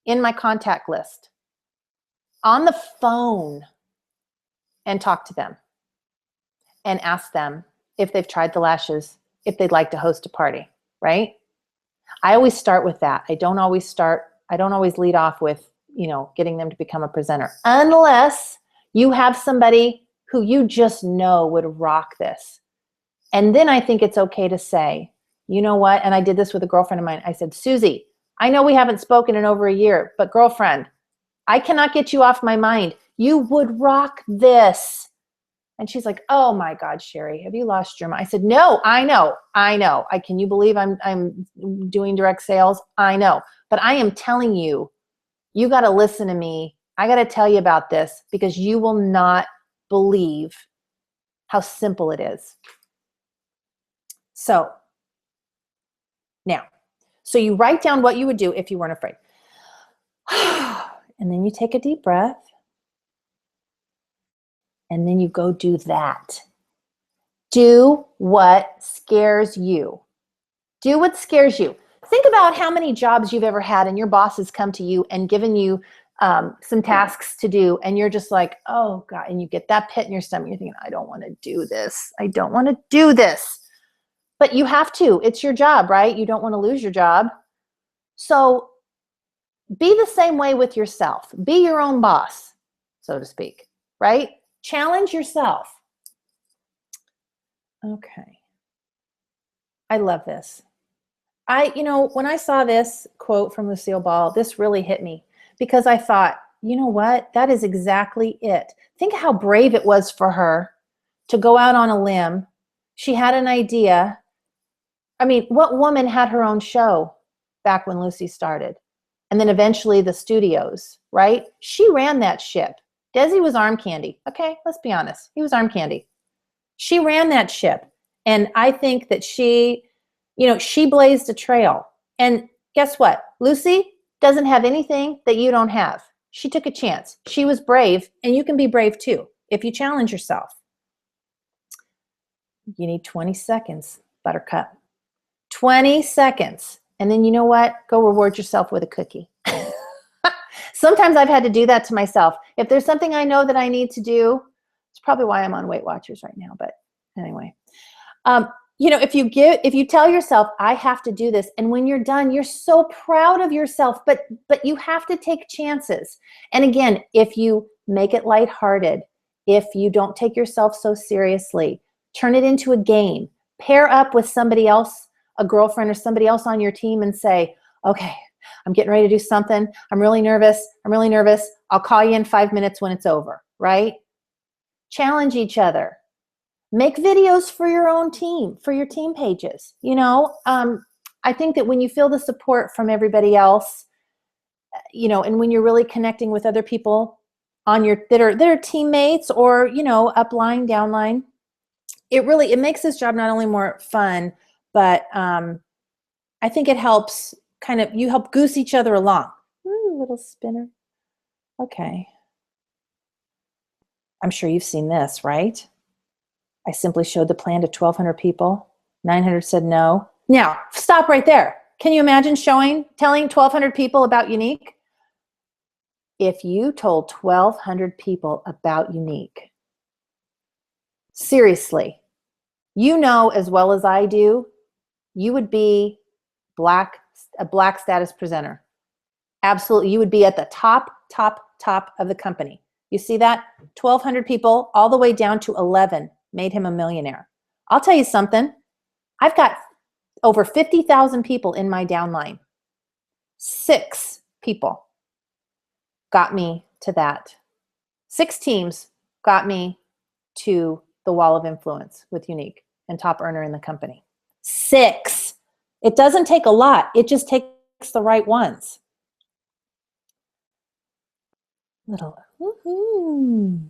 in my contact list on the phone and talk to them and ask them if they've tried the lashes, if they'd like to host a party, right? I always start with that. I don't always lead off with, getting them to become a presenter, unless you have somebody who you just know would rock this. And then I think it's okay to say, you know what? And I did this with a girlfriend of mine. I said, Susie, I know we haven't spoken in over a year, but girlfriend, I cannot get you off my mind. You would rock this. And she's like, oh my God, Shari, have you lost your mind? I said, no, I know. Can you believe I'm doing direct sales? I know. But I am telling you, you got to listen to me. I got to tell you about this, because you will not believe how simple it is. So you write down what you would do if you weren't afraid. And then you take a deep breath. And then you go do that. Do what scares you. Do what scares you. Think about how many jobs you've ever had and your boss has come to you and given you some tasks to do, and you're just like, oh God, and you get that pit in your stomach. You're thinking, I don't want to do this. I don't want to do this. But you have to. It's your job, right? You don't want to lose your job. So be the same way with yourself. Be your own boss, so to speak, right? Challenge yourself. Okay. I love this. When I saw this quote from Lucille Ball, this really hit me, because I thought, you know what? That is exactly it. Think how brave it was for her to go out on a limb. She had an idea. I mean, what woman had her own show back when Lucy started. And then eventually the studios, right? She ran that ship. Desi was arm candy. Okay, let's be honest. He was arm candy. She ran that ship. And I think that she blazed a trail. And guess what? Lucy doesn't have anything that you don't have. She took a chance. She was brave, and you can be brave too if you challenge yourself. You need 20 seconds, Buttercup. 20 seconds. And then you know what? Go reward yourself with a cookie. Sometimes I've had to do that to myself. If there's something I know that I need to do, it's probably why I'm on Weight Watchers right now. But anyway, if you tell yourself, I have to do this, and when you're done, you're so proud of yourself, but you have to take chances. And again, if you make it lighthearted, if you don't take yourself so seriously, turn it into a game. Pair up with somebody else, a girlfriend or somebody else on your team, and say, okay, I'm getting ready to do something. I'm really nervous. I'll call you in 5 minutes when it's over, right? Challenge each other. Make videos for your own team, for your team pages. I think that when you feel the support from everybody else, and when you're really connecting with other people that are teammates or, upline, downline, it makes this job not only more fun, but I think it helps you help goose each other along. Ooh, little spinner. Okay. I'm sure you've seen this, right? I simply showed the plan to 1,200 people. 900 said no. Now, stop right there. Can you imagine telling 1,200 people about Unique? If you told 1,200 people about Unique, seriously, as well as I do, you would be a black status presenter. Absolutely. You would be at the top of the company. You see that? 1,200 people all the way down to 11 made him a millionaire. I'll tell you something. I've got over 50,000 people in my downline. 6 people got me to that. 6 teams got me to the wall of influence with Unique and top earner in the company. 6. It doesn't take a lot. It just takes the right ones. Little, woohoo.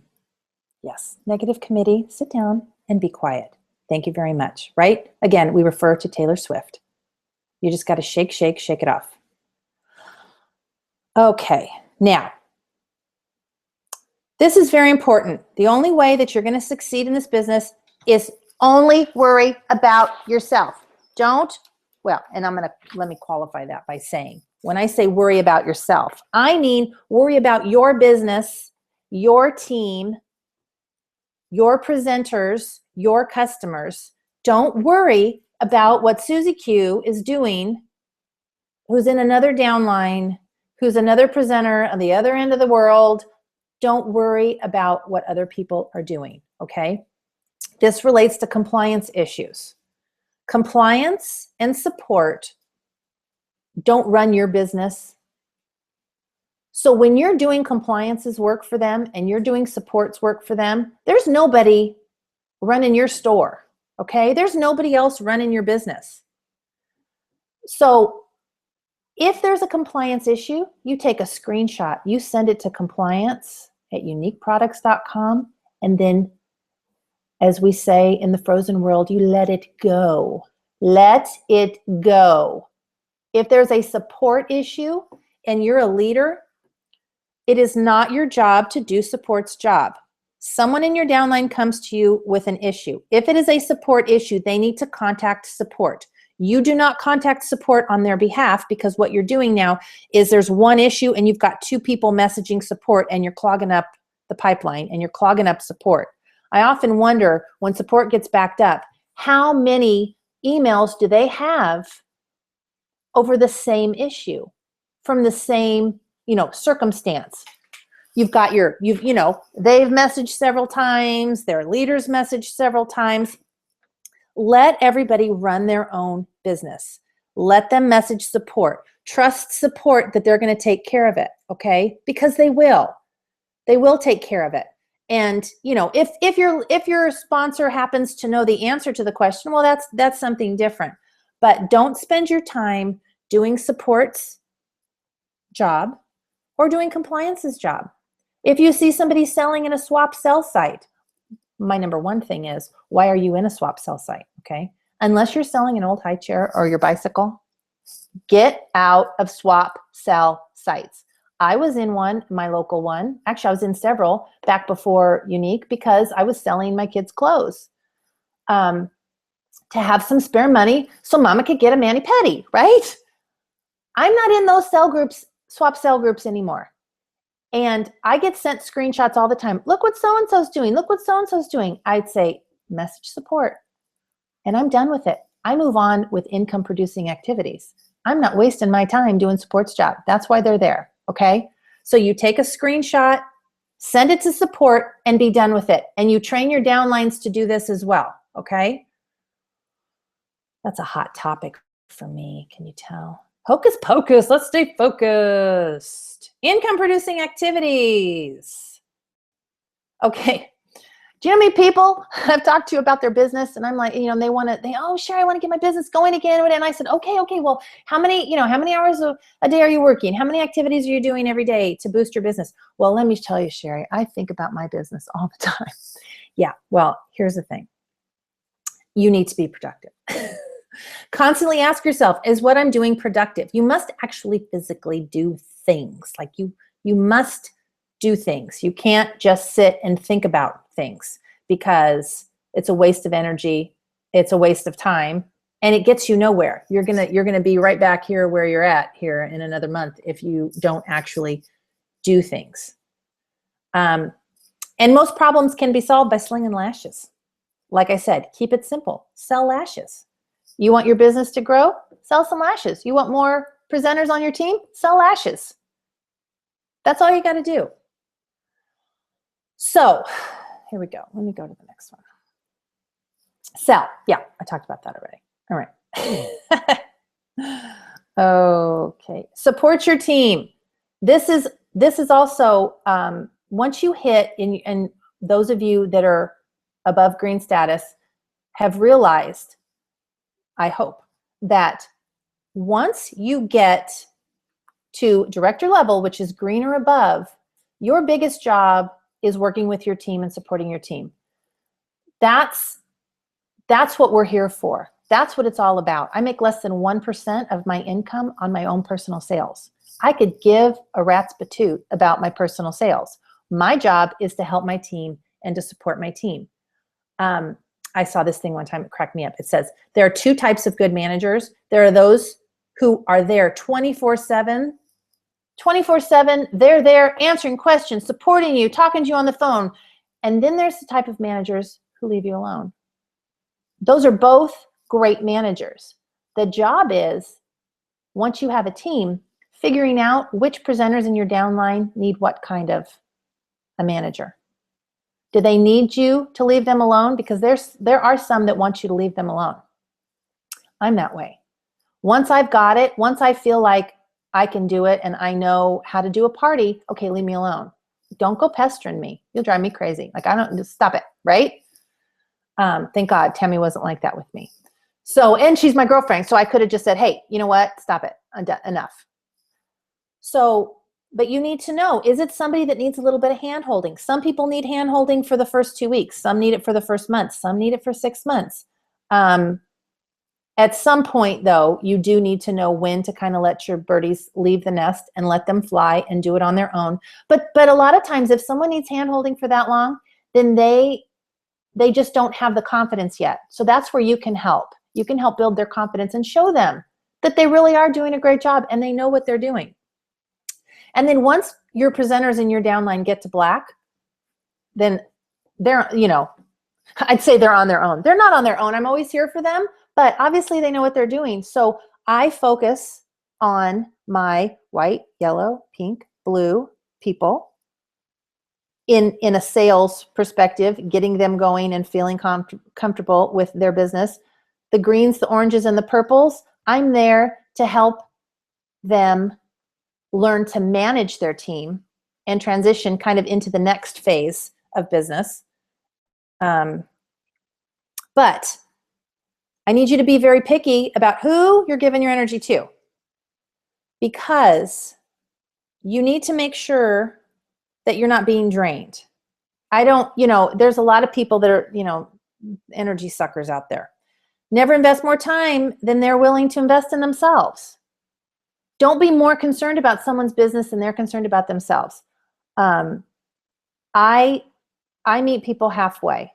Yes, negative committee, sit down and be quiet. Thank you very much, right? Again, we refer to Taylor Swift. You just got to shake it off. Okay, now, this is very important. The only way that you're going to succeed in this business is only worry about yourself. Let me qualify that by saying, when I say worry about yourself, I mean worry about your business, your team, your presenters, your customers. Don't worry about what Susie Q is doing, who's in another downline, who's another presenter on the other end of the world. Don't worry about what other people are doing, okay? This relates to compliance issues. Compliance and support don't run your business. So when you're doing compliance's work for them and you're doing support's work for them, there's nobody running your store, okay? There's nobody else running your business. So if there's a compliance issue, you take a screenshot, you send it to compliance@uniqueproducts.com, and then, as we say in the frozen world, you let it go. Let it go. If there's a support issue and you're a leader, it is not your job to do support's job. Someone in your downline comes to you with an issue. If it is a support issue, they need to contact support. You do not contact support on their behalf, because what you're doing now is there's one issue and you've got 2 people messaging support, and you're clogging up the pipeline and you're clogging up support. I often wonder, when support gets backed up, how many emails do they have over the same issue from the same, circumstance? They've messaged several times, their leaders messaged several times. Let everybody run their own business. Let them message support. Trust support that they're going to take care of it, okay? Because they will. They will take care of it. And, if your sponsor happens to know the answer to the question, well, that's something different. But don't spend your time doing support's job or doing compliance's job. If you see somebody selling in a swap sell site, my number one thing is, why are you in a swap sell site? Okay. Unless you're selling an old high chair or your bicycle, get out of swap sell sites. I was in one, my local one. Actually, I was in several back before Unique because I was selling my kids' clothes to have some spare money so mama could get a mani-pedi, right? I'm not in those sell groups, swap sell groups anymore. And I get sent screenshots all the time. Look what so-and-so's doing. Look what so-and-so's doing. I'd say, message support. And I'm done with it. I move on with income producing activities. I'm not wasting my time doing support's job. That's why they're there, okay? So you take a screenshot, send it to support, and be done with it. And you train your downlines to do this as well, okay? That's a hot topic for me, can you tell? Hocus pocus, let's stay focused. Income producing activities. Okay. Do you know how many people I've talked to about their business and I'm like, you know, oh, Shari, I want to get my business going again. And I said, okay, well, how many hours a day are you working? How many activities are you doing every day to boost your business? Well, let me tell you, Shari, I think about my business all the time. Yeah, well, here's the thing. You need to be productive. Constantly ask yourself, is what I'm doing productive? You must actually physically do things. Like you must do things. You can't just sit and think about things because it's a waste of energy. It's a waste of time and it gets you nowhere. You're going to be right back here where you're at here in another month if you don't actually do things. And most problems can be solved by slinging lashes. Like I said, keep it simple. Sell lashes. You want your business to grow? Sell some lashes. You want more presenters on your team? Sell lashes. That's all you got to do. So here we go. Let me go to the next one. Sell. Yeah, I talked about that already. All right. Okay. Support your team. This is also, once you hit, and those of you that are above green status have realized, I hope, that once you get to director level, which is green or above, your biggest job is working with your team and supporting your team. That's what we're here for. That's what it's all about. I make less than 1% of my income on my own personal sales. I could give a rat's patoot about my personal sales. My job is to help my team and to support my team. I saw this thing one time, it cracked me up. It says, there are two types of good managers. There are those who are there 24/7. 24/7, they're there answering questions, supporting you, talking to you on the phone. And then there's the type of managers who leave you alone. Those are both great managers. The job is, once you have a team, figuring out which presenters in your downline need what kind of a manager. Do they need you to leave them alone? Because there are some that want you to leave them alone. I'm that way. Once I've got it, once I feel like I can do it and I know how to do a party, okay, leave me alone. Don't go pestering me. You'll drive me crazy. Like, just stop it, right? Thank God Tammy wasn't like that with me. So, and she's my girlfriend, so I could have just said, hey, you know what? Stop it. Enough. So, but you need to know, is it somebody that needs a little bit of hand-holding? Some people need hand-holding for the first 2 weeks. Some need it for the first month. Some need it for 6 months. At some point, though, you do need to know when to kind of let your birdies leave the nest and let them fly and do it on their own. But a lot of times, if someone needs hand-holding for that long, then they just don't have the confidence yet. So that's where you can help. You can help build their confidence and show them that they really are doing a great job and they know what they're doing. And then once your presenters in your downline get to black, then they're, I'd say they're on their own. They're not on their own. I'm always here for them, but obviously they know what they're doing. So I focus on my white, yellow, pink, blue people in a sales perspective, getting them going and feeling comfortable with their business. The greens, the oranges, and the purples, I'm there to help them learn to manage their team and transition kind of into the next phase of business. But I need you to be very picky about who you're giving your energy to. because you need to make sure that you're not being drained. I don't, there's a lot of people that are, energy suckers out there. Never invest more time than they're willing to invest in themselves. Don't be more concerned about someone's business than they're concerned about themselves. I meet people halfway.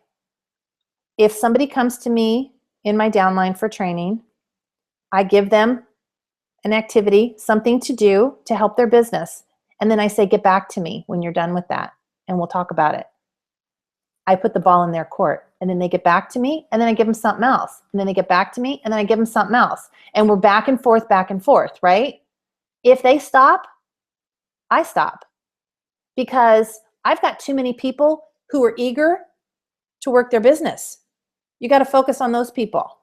If somebody comes to me in my downline for training, I give them an activity, something to do to help their business. And then I say, get back to me when you're done with that and we'll talk about it. I put the ball in their court, and then they get back to me, and then I give them something else. And then they get back to me, and then I give them something else. And we're back and forth, right? If they stop, I stop. Because I've got too many people who are eager to work their business. You got to focus on those people.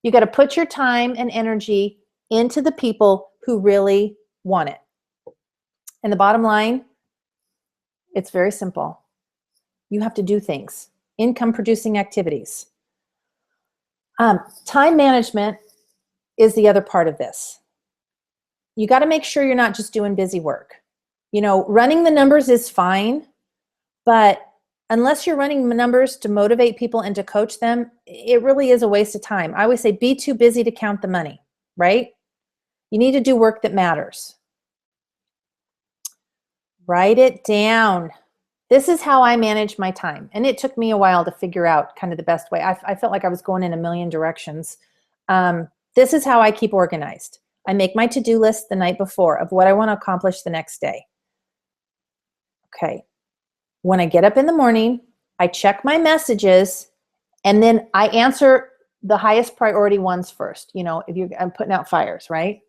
You got to put your time and energy into the people who really want it. And the bottom line, it's very simple. You have to do things, income producing activities. Time management is the other part of this. You got to make sure you're not just doing busy work. Running the numbers is fine, but unless you're running the numbers to motivate people and to coach them, it really is a waste of time. I always say, be too busy to count the money, right? You need to do work that matters. Write it down. This is how I manage my time. And it took me a while to figure out kind of the best way. I felt like I was going in a million directions. This is how I keep organized. I make my to-do list the night before of what I want to accomplish the next day. Okay. When I get up in the morning, I check my messages, and then I answer the highest priority ones first. I'm putting out fires, right?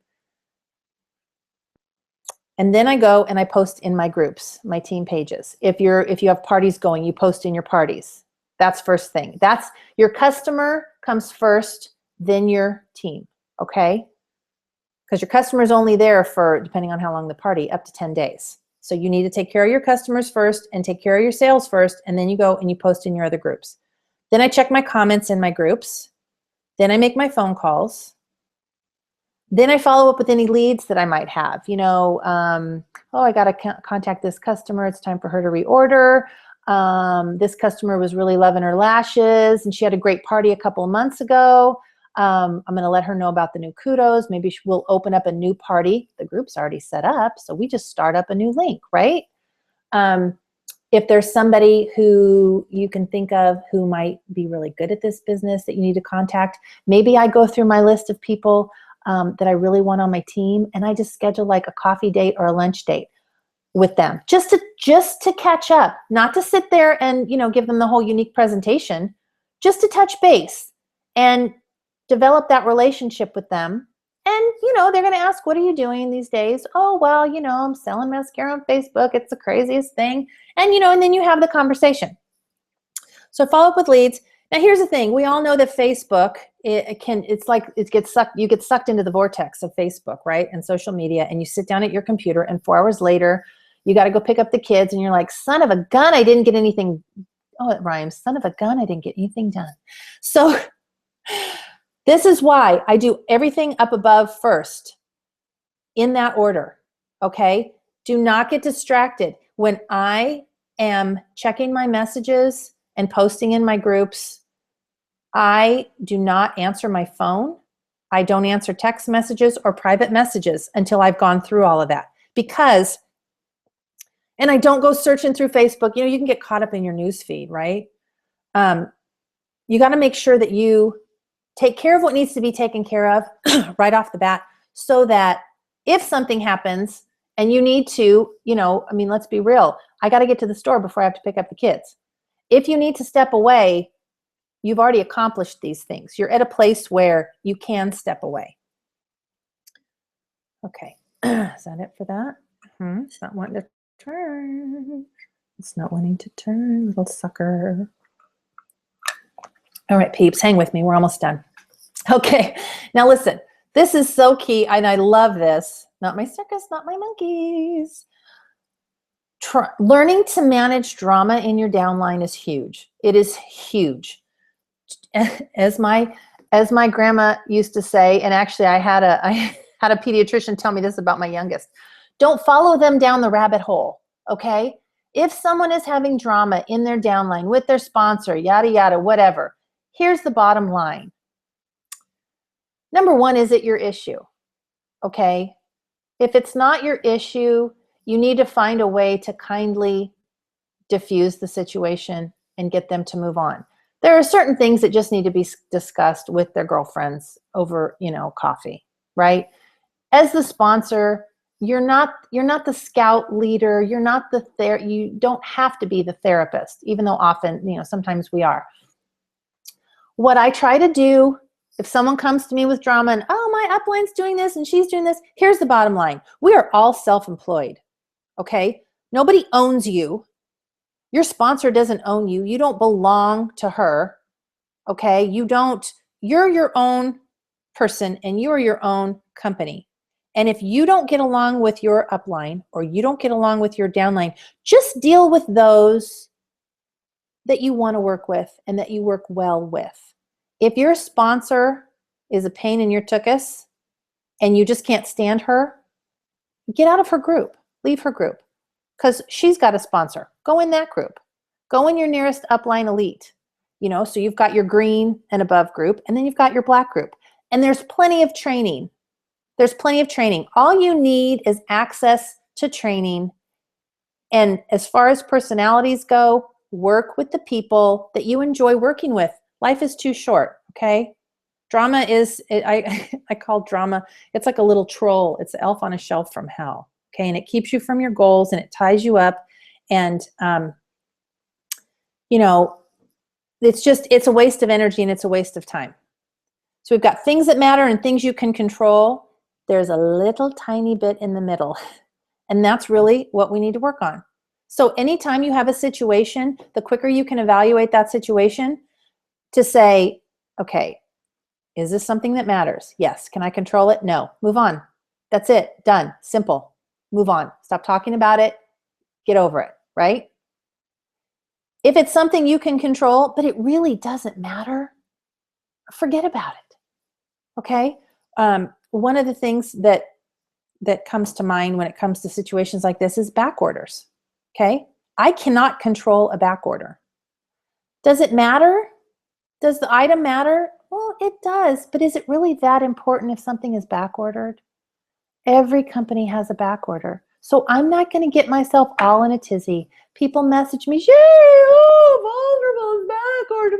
And then I go and I post in my groups, my team pages. If you have parties going, you post in your parties. That's first thing. That's your customer comes first, then your team, okay? Because your customer is only there for, depending on how long the party, up to 10 days. So you need to take care of your customers first and take care of your sales first, and then you go and you post in your other groups. Then I check my comments in my groups. Then I make my phone calls. Then I follow up with any leads that I might have. I got to contact this customer. It's time for her to reorder. This customer was really loving her lashes, and she had a great party a couple of months ago. I'm going to let her know about the new kudos. Maybe we'll open up a new party. The group's already set up, so we just start up a new link, right? If there's somebody who you can think of who might be really good at this business that you need to contact, maybe I go through my list of people that I really want on my team, and I just schedule like a coffee date or a lunch date with them, just to catch up, not to sit there and give them the whole unique presentation, just to touch base and develop that relationship with them. And they're going to ask, what are you doing these days? Oh, well, I'm selling mascara on Facebook. It's the craziest thing. And and then you have the conversation. So follow up with leads. Now, here's the thing. We all know that Facebook, you get sucked into the vortex of Facebook, right? And social media, and you sit down at your computer, and 4 hours later, you got to go pick up the kids, and you're like, son of a gun, I didn't get anything. Oh, it rhymes. Son of a gun, I didn't get anything done. So this is why I do everything up above first, in that order, okay? Do not get distracted. When I am checking my messages and posting in my groups, I do not answer my phone. I don't answer text messages or private messages until I've gone through all of that. And I don't go searching through Facebook. You can get caught up in your news feed, right? You got to make sure that you take care of what needs to be taken care of right off the bat, so that if something happens and you need to, let's be real. I got to get to the store before I have to pick up the kids. If you need to step away, you've already accomplished these things. You're at a place where you can step away. Okay, is that it for that? It's not wanting to turn. It's not wanting to turn, little sucker. All right, peeps, hang with me. We're almost done. Okay, now listen. This is so key, and I love this. Not my circus, not my monkeys. Learning to manage drama in your downline is huge. It is huge. As my grandma used to say, and actually I Had a pediatrician tell me this about my youngest. Don't follow them down the rabbit hole, okay? If someone is having drama in their downline with their sponsor, yada, yada, whatever, here's the bottom line. Number one, is it your issue? Okay? If it's not your issue, you need to find a way to kindly diffuse the situation and get them to move on. There are certain things that just need to be discussed with their girlfriends over, coffee, right? As the sponsor, you're not the scout leader. You're not you don't have to be the therapist, even though often, sometimes we are. What I try to do, if someone comes to me with drama and, oh, my upline's doing this and she's doing this, here's the bottom line. We are all self-employed, okay? Nobody owns you. Your sponsor doesn't own you. You don't belong to her, okay? You're your own person and you're your own company. And if you don't get along with your upline or you don't get along with your downline, just deal with those that you want to work with and that you work well with. If your sponsor is a pain in your tuchus and you just can't stand her, get out of her group, leave her group, because she's got a sponsor. Go in that group. Go in your nearest upline elite. So you've got your green and above group, and then you've got your black group. And there's plenty of training. There's plenty of training. All you need is access to training. And as far as personalities go, work with the people that you enjoy working with. Life is too short, okay? Drama is, I call drama, it's like a little troll. It's the elf on a shelf from hell, okay? And it keeps you from your goals and it ties you up. And, it's a waste of energy and it's a waste of time. So we've got things that matter and things you can control. There's a little tiny bit in the middle. And that's really what we need to work on. So anytime you have a situation, the quicker you can evaluate that situation to say, okay, is this something that matters? Yes. Can I control it? No. Move on. That's it. Done. Simple. Move on. Stop talking about it. Get over it, right? If it's something you can control, but it really doesn't matter, forget about it. Okay? One of the things that comes to mind when it comes to situations like this is back orders. Okay? I cannot control a back order. Does it matter? Does the item matter? Well, it does, but is it really that important if something is back ordered? Every company has a back order. So I'm not going to get myself all in a tizzy. People message me, Shari, vulnerable is back order.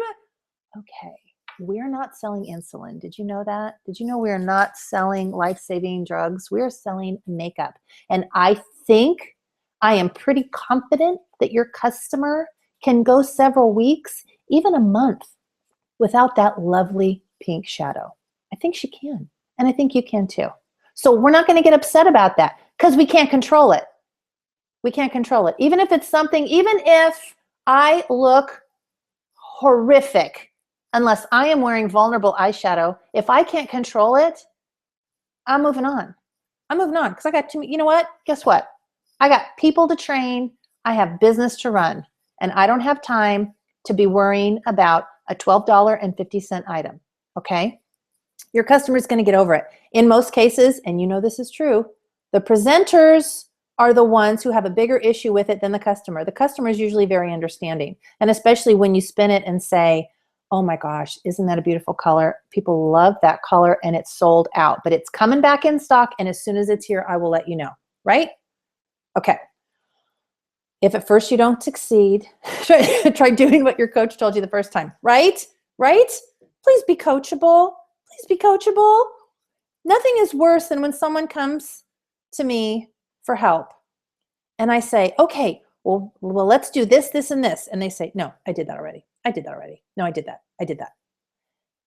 Okay, we're not selling insulin. Did you know that? Did you know we're not selling life-saving drugs? We're selling makeup. And I think I am pretty confident that your customer can go several weeks, even a month, without that lovely pink shadow. I think she can. And I think you can too. So we're not going to get upset about that because we can't control it. We can't control it. Even if it's something, even if I look horrific, unless I am wearing vulnerable eyeshadow, if I can't control it, I'm moving on. I'm moving on because I got you know what? Guess what? I got people to train. I have business to run. And I don't have time to be worrying about a $12.50 item, okay? Your customer's going to get over it. In most cases, and you know this is true, the presenters are the ones who have a bigger issue with it than the customer. The customer is usually very understanding. And especially when you spin it and say, oh my gosh, isn't that a beautiful color? People love that color and it's sold out, but it's coming back in stock. And as soon as it's here, I will let you know, right? Okay. If at first you don't succeed, try doing what your coach told you the first time, right? Right? Please be coachable. Please be coachable. Nothing is worse than when someone comes to me for help and I say, okay, well, let's do this, this, and this. And they say, no, I did that already. I did that already. No, I did that. I did that.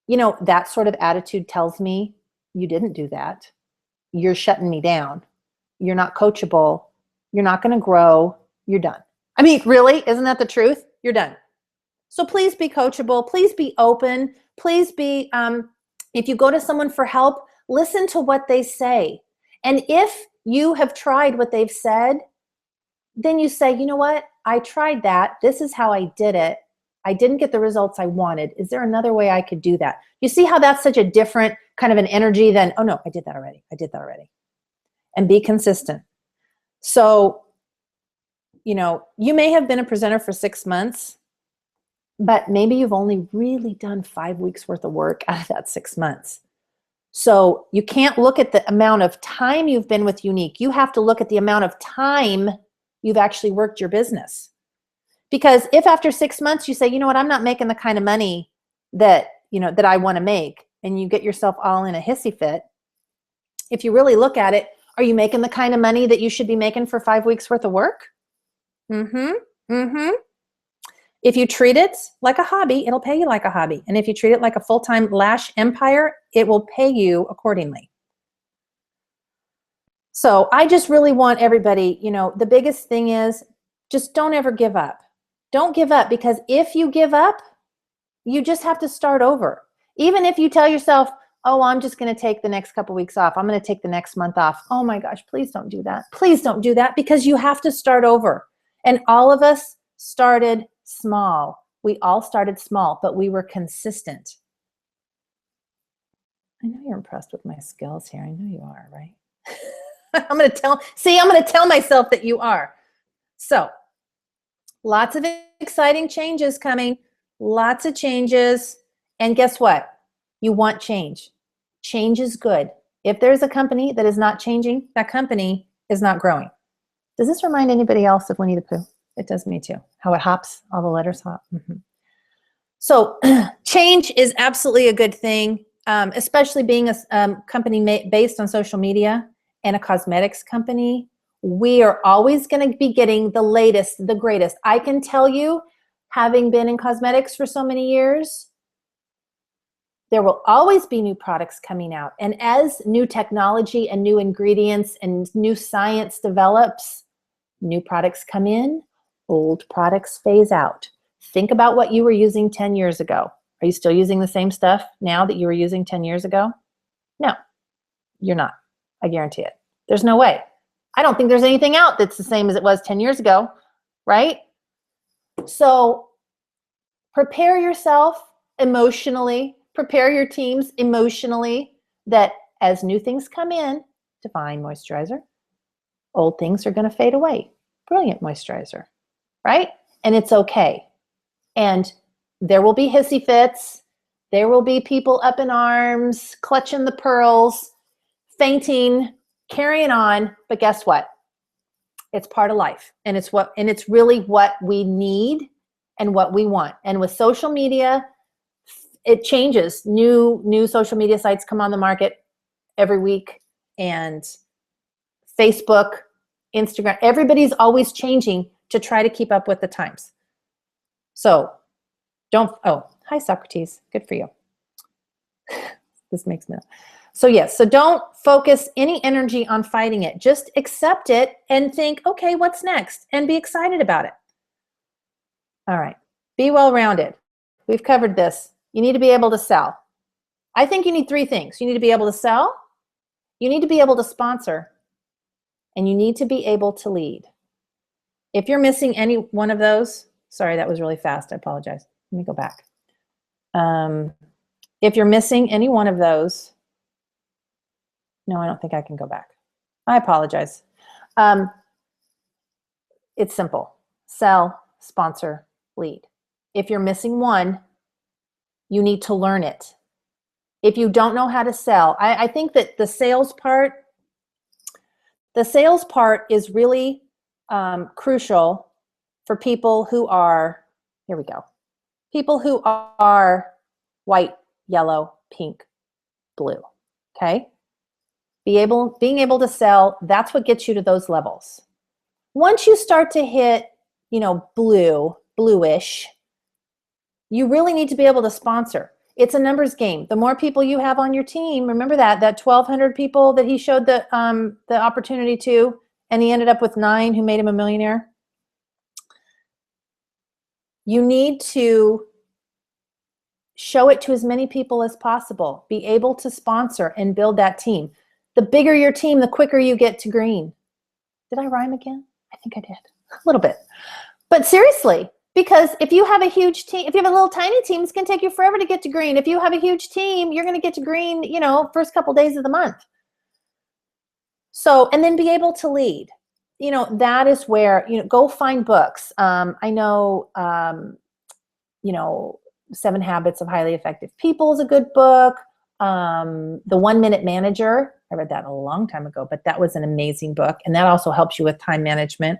You know, that sort of attitude tells me you didn't do that. You're shutting me down. You're not coachable. You're not going to grow. You're done. I mean, really, isn't that the truth? You're done. So please be coachable. Please be open. Please be, if you go to someone for help, listen to what they say. And if you have tried what they've said, then you say, you know what? I tried that. This is how I did it. I didn't get the results I wanted. Is there another way I could do that? You see how that's such a different kind of an energy, then, oh no, I did that already. I did that already. And be consistent. So, you know, you may have been a presenter for 6 months, but maybe you've only really done 5 weeks worth of work out of that 6 months. So you can't look at the amount of time you've been with Unique. You have to look at the amount of time you've actually worked your business. Because if after 6 months you say, you know what, I'm not making the kind of money that, you know, that I want to make, and you get yourself all in a hissy fit, if you really look at it, are you making the kind of money that you should be making for 5 weeks worth of work? If you treat it like a hobby, it'll pay you like a hobby. And if you treat it like a full-time lash empire, it will pay you accordingly. So I just really want everybody, you know, the biggest thing is just don't ever give up. Don't give up, because if you give up, you just have to start over. Even if you tell yourself, oh, I'm just going to take the next couple weeks off. I'm going to take the next month off. Oh my gosh, please don't do that. Please don't do that, because you have to start over. And all of us started small. We all started small, but we were consistent. I know you're impressed with my skills here. I know you are, right? I'm going to tell myself that you are. So lots of exciting changes coming, lots of changes. And guess what? You want change. Change is good. If there's a company that is not changing, that company is not growing. Does this remind anybody else of Winnie the Pooh? It does me too. How it hops, all the letters hop. So change is absolutely a good thing, especially being a company based on social media and a cosmetics company. We are always going to be getting the latest, the greatest. I can tell you, having been in cosmetics for so many years, there will always be new products coming out. And as new technology and new ingredients and new science develops, new products come in, old products phase out. Think about what you were using 10 years ago. Are you still using the same stuff now that you were using 10 years ago? No, you're not. I guarantee it. There's no way. I don't think there's anything out that's the same as it was 10 years ago, right? So prepare yourself emotionally, prepare your teams emotionally that as new things come in, Divine Moisturizer, old things are going to fade away. Brilliant Moisturizer, right? And it's okay. And there will be hissy fits. There will be people up in arms, clutching the pearls, fainting, carrying on. But guess what? It's part of life. And it's really what we need and what we want. And with social media, it changes. New social media sites come on the market every week. And Facebook, Instagram, everybody's always changing to try to keep up with the times. So hi Socrates, good for you. This makes me. So yes, so don't focus any energy on fighting it. Just accept it and think, okay, what's next? And be excited about it. All right, be well-rounded. We've covered this. You need to be able to sell. I think you need 3 things. You need to be able to sell, you need to be able to sponsor, and you need to be able to lead. If you're missing any one of those, sorry, that was really fast. I apologize. Let me go back. If you're missing any one of those, no, I don't think I can go back. I apologize. It's simple. Sell, sponsor, lead. If you're missing one, you need to learn it. If you don't know how to sell, I think that the sales part is really crucial for people who are, here we go, people who are white, yellow, pink, blue, okay? Being able to sell, that's what gets you to those levels. Once you start to hit, bluish, you really need to be able to sponsor. It's a numbers game. The more people you have on your team, remember that 1,200 people that he showed the opportunity to, and he ended up with 9 who made him a millionaire. You need to show it to as many people as possible. Be able to sponsor and build that team. The bigger your team, the quicker you get to green. Did I rhyme again? I think I did. A little bit. But seriously, Because if you have a huge team, if you have a little tiny team, it's going to take you forever to get to green. If you have a huge team, you're going to get to green, you know, first couple days of the month. So, and then be able to lead. You know, that is where, you know, go find books. I know, you know, 7 Habits of Highly Effective People is a good book. The 1 Minute Manager, I read that a long time ago, but that was an amazing book. And that also helps you with time management.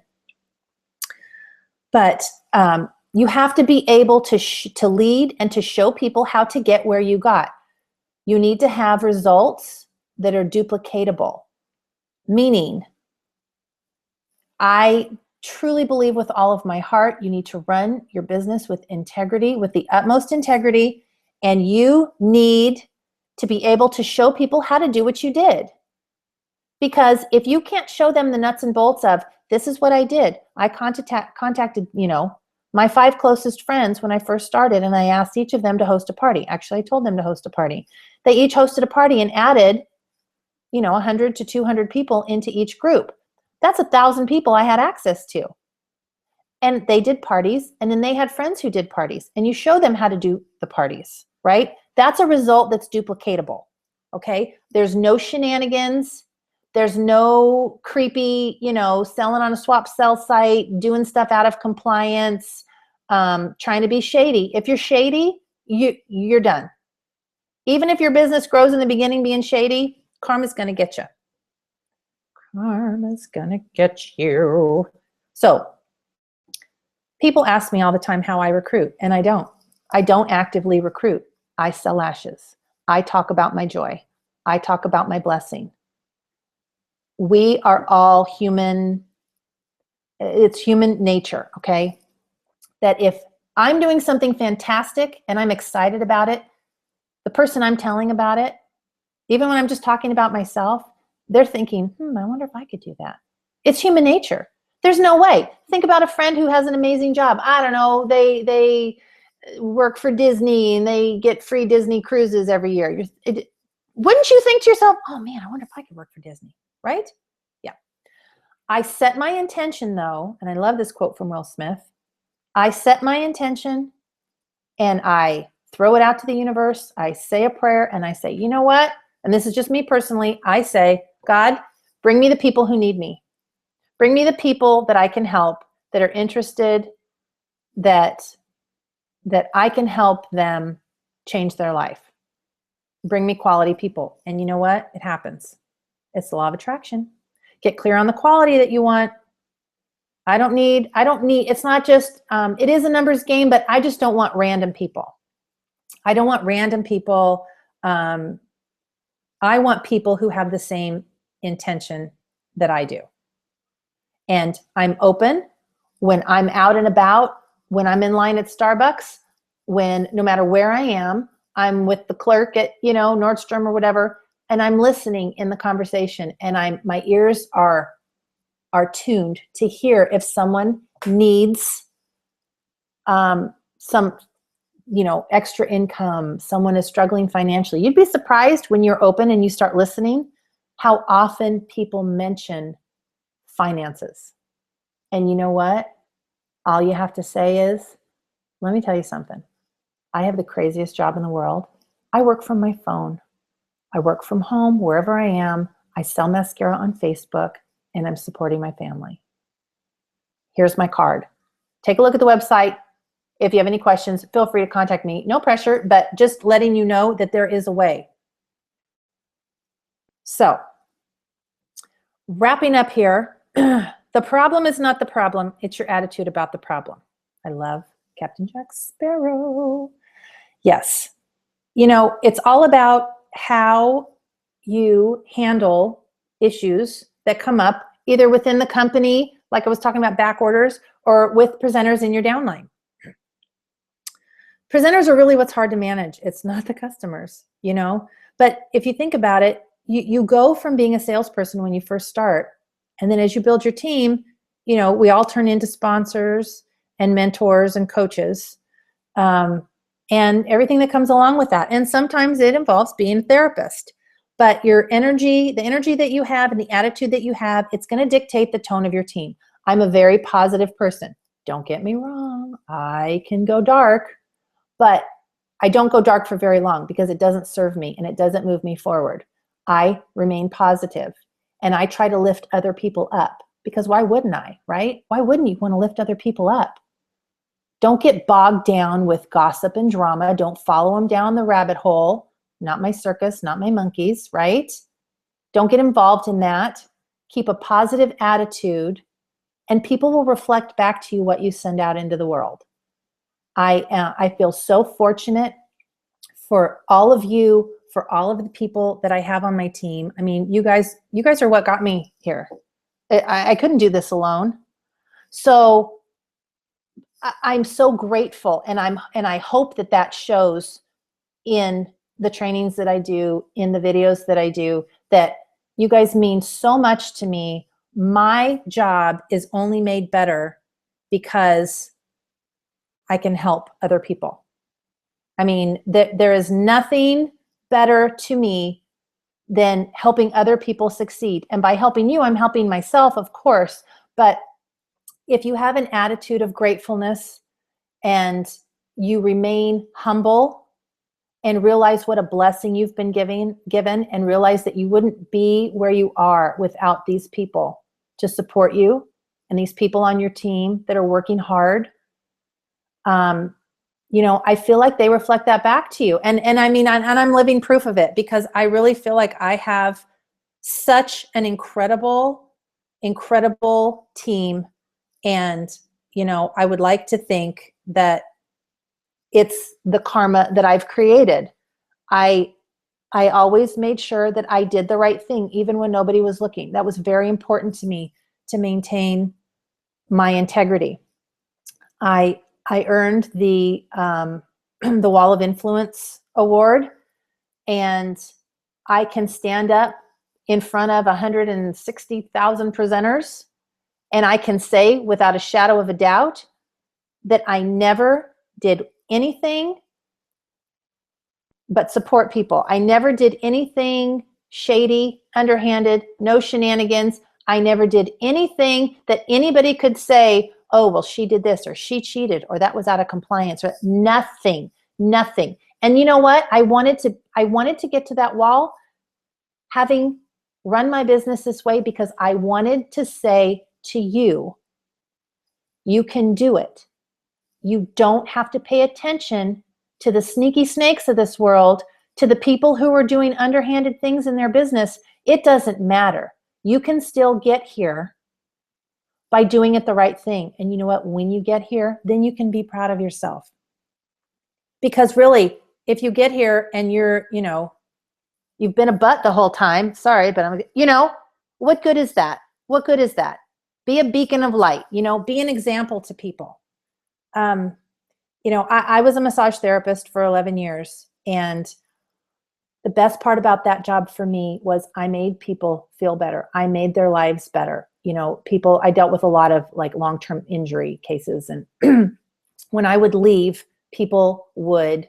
But you have to be able to lead and to show people how to get where you got. You need to have results that are duplicatable. Meaning, I truly believe with all of my heart, you need to run your business with integrity, with the utmost integrity, and you need to be able to show people how to do what you did. Because if you can't show them the nuts and bolts of, this is what I did. I contacted, you know, my 5 closest friends when I first started, and I asked each of them to host a party. Actually, I told them to host a party. They each hosted a party and added, you know, 100 to 200 people into each group. That's 1,000 people I had access to. And they did parties, and then they had friends who did parties, and you show them how to do the parties, right? That's a result that's duplicatable, okay? There's no shenanigans. There's no creepy, you know, selling on a swap sell site, doing stuff out of compliance, trying to be shady. If you're shady, you're done. Even if your business grows in the beginning being shady, karma's going to get you. Karma's going to get you. So people ask me all the time how I recruit, and I don't. I don't actively recruit. I sell lashes. I talk about my joy. I talk about my blessing. We are all human. It's human nature, okay? That if I'm doing something fantastic and I'm excited about it, the person I'm telling about it, even when I'm just talking about myself, they're thinking, I wonder if I could do that. It's human nature. There's no way. Think about a friend who has an amazing job. I don't know, they work for Disney and they get free Disney cruises every year. Wouldn't you think to yourself, oh man, I wonder if I could work for Disney, right? Yeah. I set my intention though, and I love this quote from Will Smith. I set my intention and I throw it out to the universe. I say a prayer and I say, you know what? And this is just me personally. I say, God, bring me the people who need me. Bring me the people that I can help, that are interested, that I can help them change their life. Bring me quality people. And you know what? It happens. It's the law of attraction. Get clear on the quality that you want. I don't need, it's not just, it is a numbers game, but I just don't want random people. I don't want random people. I want people who have the same intention that I do. And I'm open when I'm out and about, when I'm in line at Starbucks, when no matter where I am, I'm with the clerk at, you know, Nordstrom or whatever, and I'm listening in the conversation, and my ears are tuned to hear if someone needs some, you know, extra income, someone is struggling financially. You'd be surprised when you're open and you start listening how often people mention finances. And you know what? All you have to say is, let me tell you something. I have the craziest job in the world. I work from my phone. I work from home, wherever I am. I sell mascara on Facebook, and I'm supporting my family. Here's my card. Take a look at the website. If you have any questions, feel free to contact me. No pressure, but just letting you know that there is a way. So, wrapping up here, the problem is not the problem. It's your attitude about the problem. I love Captain Jack Sparrow. Yes. You know, it's all about how you handle issues that come up either within the company, like I was talking about back orders, or with presenters in your downline. Presenters are really what's hard to manage. It's not the customers, you know? But if you think about it, you go from being a salesperson when you first start, and then as you build your team, you know, we all turn into sponsors and mentors and coaches, and everything that comes along with that. And sometimes it involves being a therapist. But your energy, the energy that you have and the attitude that you have, it's going to dictate the tone of your team. I'm a very positive person. Don't get me wrong. I can go dark, but I don't go dark for very long because it doesn't serve me and it doesn't move me forward. I remain positive and I try to lift other people up, because why wouldn't I, right? Why wouldn't you want to lift other people up? Don't get bogged down with gossip and drama. Don't follow them down the rabbit hole. Not my circus, not my monkeys, right? Don't get involved in that. Keep a positive attitude, and people will reflect back to you what you send out into the world. I feel so fortunate for all of you, for all of the people that I have on my team. I mean, you guys are what got me here. I couldn't do this alone. So I'm so grateful, and I hope that shows in the trainings that I do, in the videos that I do, that you guys mean so much to me. My job is only made better because I can help other people. I mean, there is nothing better to me than helping other people succeed. And by helping you, I'm helping myself, of course. But if you have an attitude of gratefulness and you remain humble and realize what a blessing you've been given, and realize that you wouldn't be where you are without these people to support you and these people on your team that are working hard. You know, I feel like they reflect that back to you. And I mean, and I'm living proof of it, because I really feel like I have such an incredible team. And, you know, I would like to think that it's the karma that I've created. I always made sure that I did the right thing, even when nobody was looking. That was very important to me, to maintain my integrity. I earned the the Wall of Influence award, and I can stand up in front of 160,000 presenters, and I can say without a shadow of a doubt that I never did anything but support people. I never did anything shady, underhanded, no shenanigans. I never did anything that anybody could say, oh, well, she did this, or she cheated, or that was out of compliance, or nothing. And you know what? I wanted to get to that wall, having run my business this way, because I wanted to say to you, you can do it. You don't have to pay attention to the sneaky snakes of this world, to the people who are doing underhanded things in their business. It doesn't matter. You can still get here by doing it the right thing. And you know what? When you get here, then you can be proud of yourself. Because really, if you get here and you're, you know, you've been a butt the whole time, sorry, but you know, what good is that? What good is that? Be a beacon of light, you know, be an example to people. You know, I was a massage therapist for 11 years, and the best part about that job for me was I made people feel better. I made their lives better. You know, people, I dealt with a lot of like long-term injury cases, and when I would leave, people would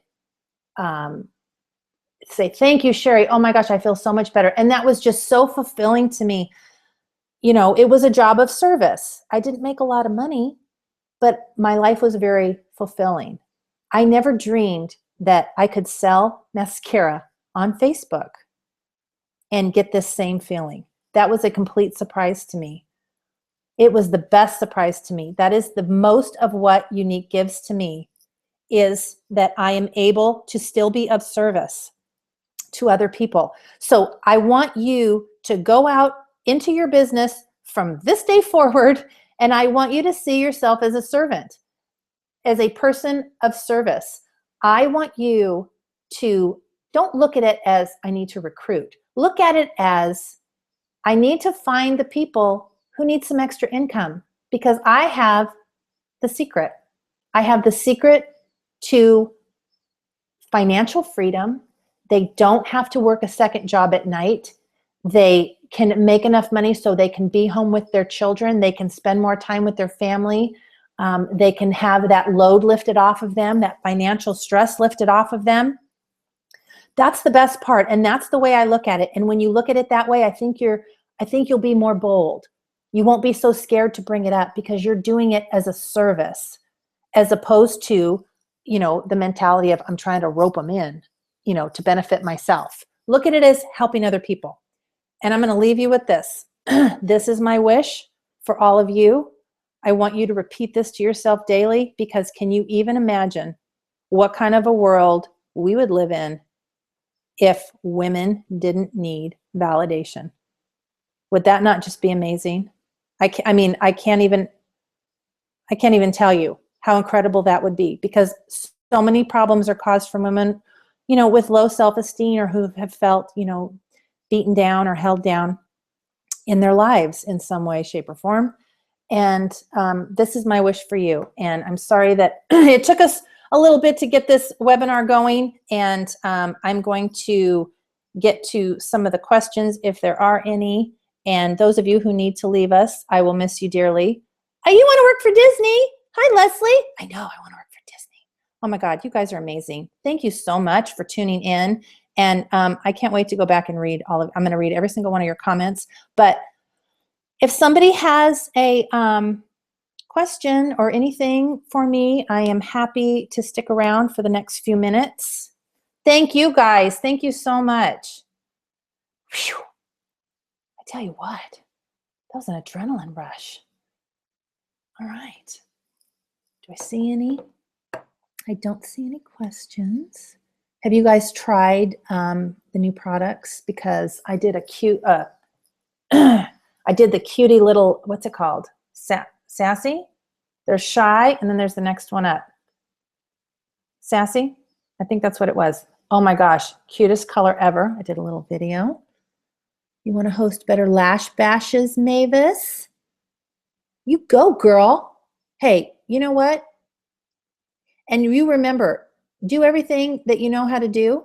say, thank you, Shari. Oh my gosh, I feel so much better. And that was just so fulfilling to me. You know, it was a job of service. I didn't make a lot of money, but my life was very fulfilling. I never dreamed that I could sell mascara on Facebook and get this same feeling. That was a complete surprise to me. It was the best surprise to me. That is the most of what Unique gives to me, is that I am able to still be of service to other people. So I want you to go out into your business from this day forward, and I want you to see yourself as a servant, as a person of service. I want you to, don't look at it as I need to recruit. Look at it as I need to find the people who need some extra income, because I have the secret. I have the secret to financial freedom. They don't have to work a second job at night. They can make enough money so they can be home with their children. They can spend more time with their family. They can have that load lifted off of them, that financial stress lifted off of them. That's the best part, and that's the way I look at it. And when you look at it that way, I think you'll be more bold. You won't be so scared to bring it up, because you're doing it as a service, as opposed to, you know, the mentality of I'm trying to rope them in, you know, to benefit myself. Look at it as helping other people. And I'm going to leave you with this. This is my wish for all of you. I want you to repeat this to yourself daily, because can you even imagine what kind of a world we would live in if women didn't need validation? Would that not just be amazing? I can't even tell you how incredible that would be, because so many problems are caused from women, you know, with low self-esteem, or who have felt, you know, beaten down or held down in their lives in some way, shape, or form. And this is my wish for you. And I'm sorry that it took us a little bit to get this webinar going. And I'm going to get to some of the questions if there are any. And those of you who need to leave us, I will miss you dearly. Oh, you want to work for Disney? Hi, Leslie. I know, I want to work for Disney. Oh my God, you guys are amazing. Thank you so much for tuning in. And I can't wait to go back and read I'm going to read every single one of your comments. But if somebody has a question or anything for me, I am happy to stick around for the next few minutes. Thank you, guys. Thank you so much. Whew. I tell you what, that was an adrenaline rush. All right. Do I see any? I don't see any questions. Have you guys tried the new products? Because I did a cute, I did the cutie little, what's it called? Sassy? There's Shy, and then there's the next one up. Sassy? I think that's what it was. Oh my gosh, cutest color ever. I did a little video. You want to host better lash bashes, Mavis? You go, girl. Hey, you know what? And you remember, do everything that you know how to do,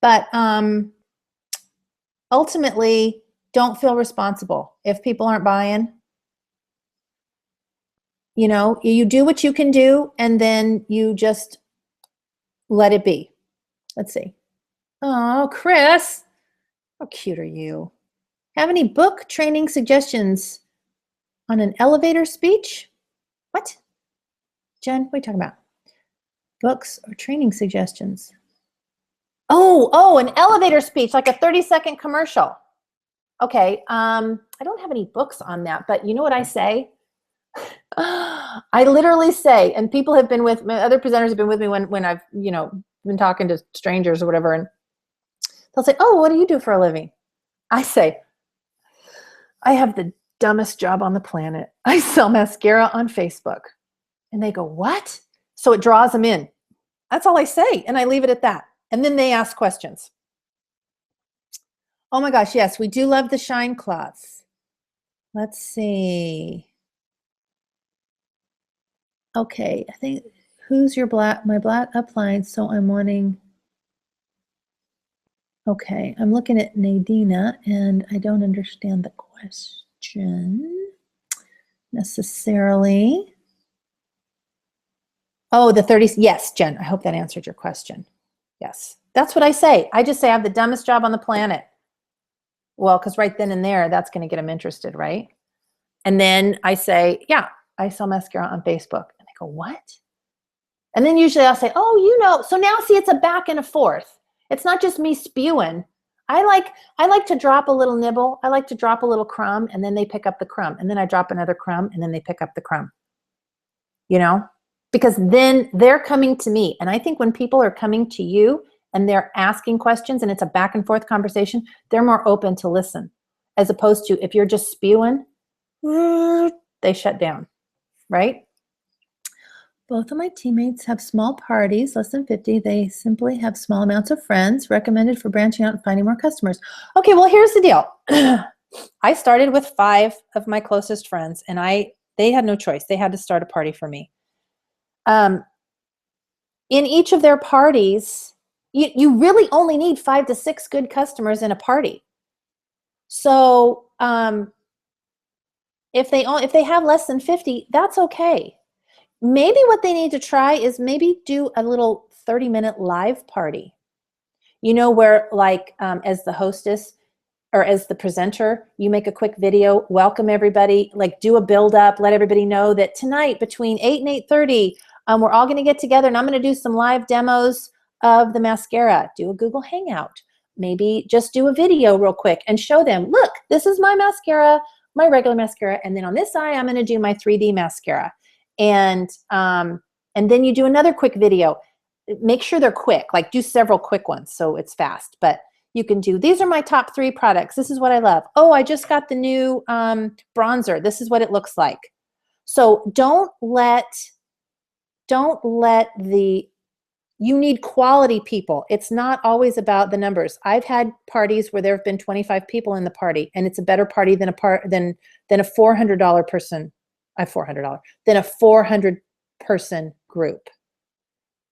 but ultimately, don't feel responsible if people aren't buying. You know, you do what you can do, and then you just let it be. Let's see. Oh, Chris, how cute are you? Have any book training suggestions on an elevator speech? What? Jen, what are you talking about? Books or training suggestions? Oh, an elevator speech, like a 30-second commercial. Okay, I don't have any books on that, but you know what I say? I literally say, and people have been with me, other presenters have been with me when I've, you know, been talking to strangers or whatever, and they'll say, oh, what do you do for a living? I say, I have the dumbest job on the planet. I sell mascara on Facebook. And they go, what? So it draws them in. That's all I say, and I leave it at that. And then they ask questions. Oh my gosh, yes, we do love the shine cloths. Let's see. Okay, I think, who's your my black upline, so I'm wanting, okay, I'm looking at Nadina, and I don't understand the question necessarily. Oh, the 30s, yes, Jen, I hope that answered your question. Yes, that's what I say. I just say I have the dumbest job on the planet. Well, because right then and there, that's going to get them interested, right? And then I say, yeah, I sell mascara on Facebook. And they go, what? And then usually I'll say, oh, you know, so now see, it's a back and a forth. It's not just me spewing. I like to drop a little nibble. I like to drop a little crumb, and then they pick up the crumb. And then I drop another crumb, and then they pick up the crumb. You know? Because then they're coming to me. And I think when people are coming to you and they're asking questions and it's a back and forth conversation, they're more open to listen. As opposed to if you're just spewing, they shut down, right? Both of my teammates have small parties, less than 50. They simply have small amounts of friends, recommended for branching out and finding more customers. Okay, well, here's the deal. I started with 5 of my closest friends, and they had no choice. They had to start a party for me. In each of their parties, you really only need 5 to 6 good customers in a party. So if they have less than 50, that's okay. Maybe what they need to try is maybe do a little 30-minute live party. You know, where like as the hostess or as the presenter, you make a quick video, welcome everybody, like do a build up, let everybody know that tonight between 8 and 8:30, We're all going to get together and I'm going to do some live demos of the mascara. Do a Google Hangout. Maybe just do a video real quick and show them, look, this is my mascara, my regular mascara, and then on this eye, I'm going to do my 3D mascara. And then you do another quick video. Make sure they're quick, like do several quick ones so it's fast. But you can do, these are my top 3 products. This is what I love. Oh, I just got the new bronzer. This is what it looks like. So don't let you need quality people. It's not always about the numbers. I've had parties where there have been 25 people in the party, and it's a better party than a $400 person. Than a 400 person group.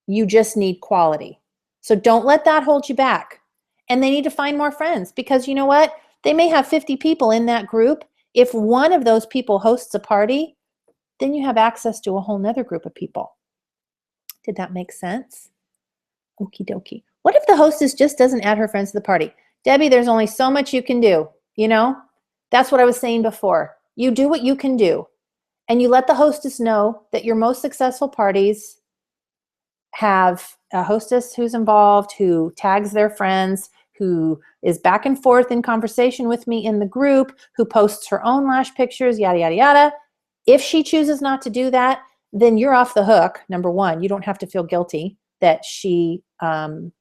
You just need quality. So don't let that hold you back. And they need to find more friends, because you know what? They may have 50 people in that group. If one of those people hosts a party, then you have access to a whole nother group of people. Did that make sense? Okie dokie. What if the hostess just doesn't add her friends to the party? Debbie, there's only so much you can do, you know? That's what I was saying before. You do what you can do. And you let the hostess know that your most successful parties have a hostess who's involved, who tags their friends, who is back and forth in conversation with me in the group, who posts her own lash pictures, yada, yada, yada. If she chooses not to do that, then you're off the hook. Number one, you don't have to feel guilty that she didn't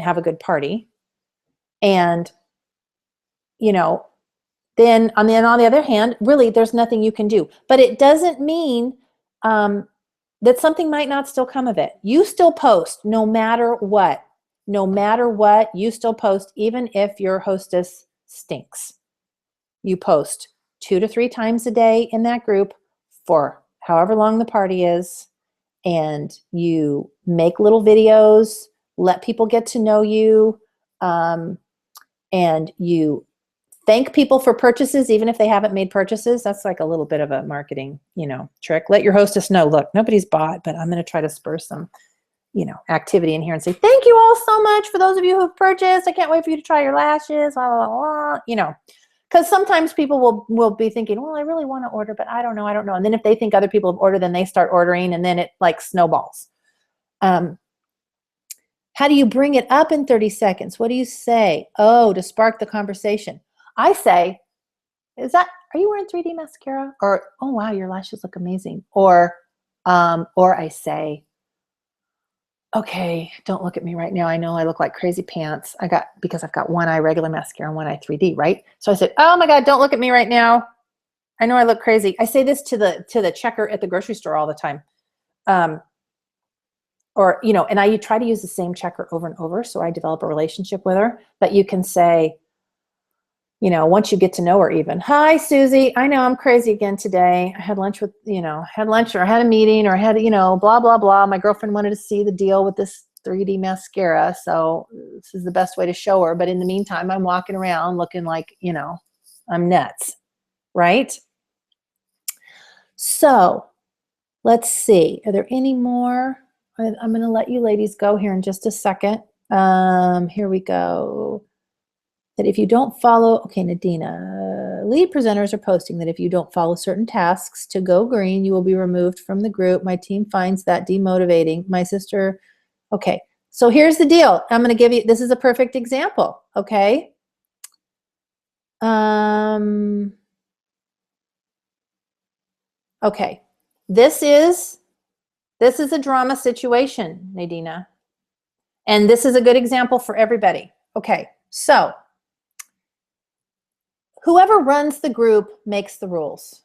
have a good party. And, you know, then on the other hand, really, there's nothing you can do. But it doesn't mean that something might not still come of it. You still post no matter what. No matter what, you still post, even if your hostess stinks. You post 2 to 3 times a day in that group for however long the party is, and you make little videos, let people get to know you, and you thank people for purchases, even if they haven't made purchases. That's like a little bit of a marketing, trick. Let your hostess know, look, nobody's bought, but I'm going to try to spur some, activity in here and say, thank you all so much for those of you who've purchased. I can't wait for you to try your lashes, blah, blah, blah, blah. Because sometimes people will be thinking, well, I really want to order, but I don't know. And then if they think other people have ordered, then they start ordering, and then it like snowballs. How do you bring it up in 30 seconds? What do you say? Oh, to spark the conversation. I say, are you wearing 3D mascara? Or, oh, wow, your lashes look amazing. Or I say, okay, don't look at me right now. I know I look like crazy pants. Because I've got one eye regular mascara and one eye 3D, right? So I said, oh my God, don't look at me right now. I know I look crazy. I say this to the checker at the grocery store all the time. And I try to use the same checker over and over, so I develop a relationship with her. But you can say, once you get to know her even, hi, Susie, I know I'm crazy again today. I had lunch or I had a meeting, or I had, blah, blah, blah. My girlfriend wanted to see the deal with this 3D mascara. So this is the best way to show her. But in the meantime, I'm walking around looking like, I'm nuts, right? So let's see. Are there any more? I'm going to let you ladies go here in just a second. Here we go. That if you don't follow, okay, Nadina, lead presenters are posting that if you don't follow certain tasks to go green, you will be removed from the group. My team finds that demotivating. My sister, okay. So here's the deal. I'm going to give you, this is a perfect example, okay? Okay, this is a drama situation, Nadina. And this is a good example for everybody. Okay, so whoever runs the group makes the rules,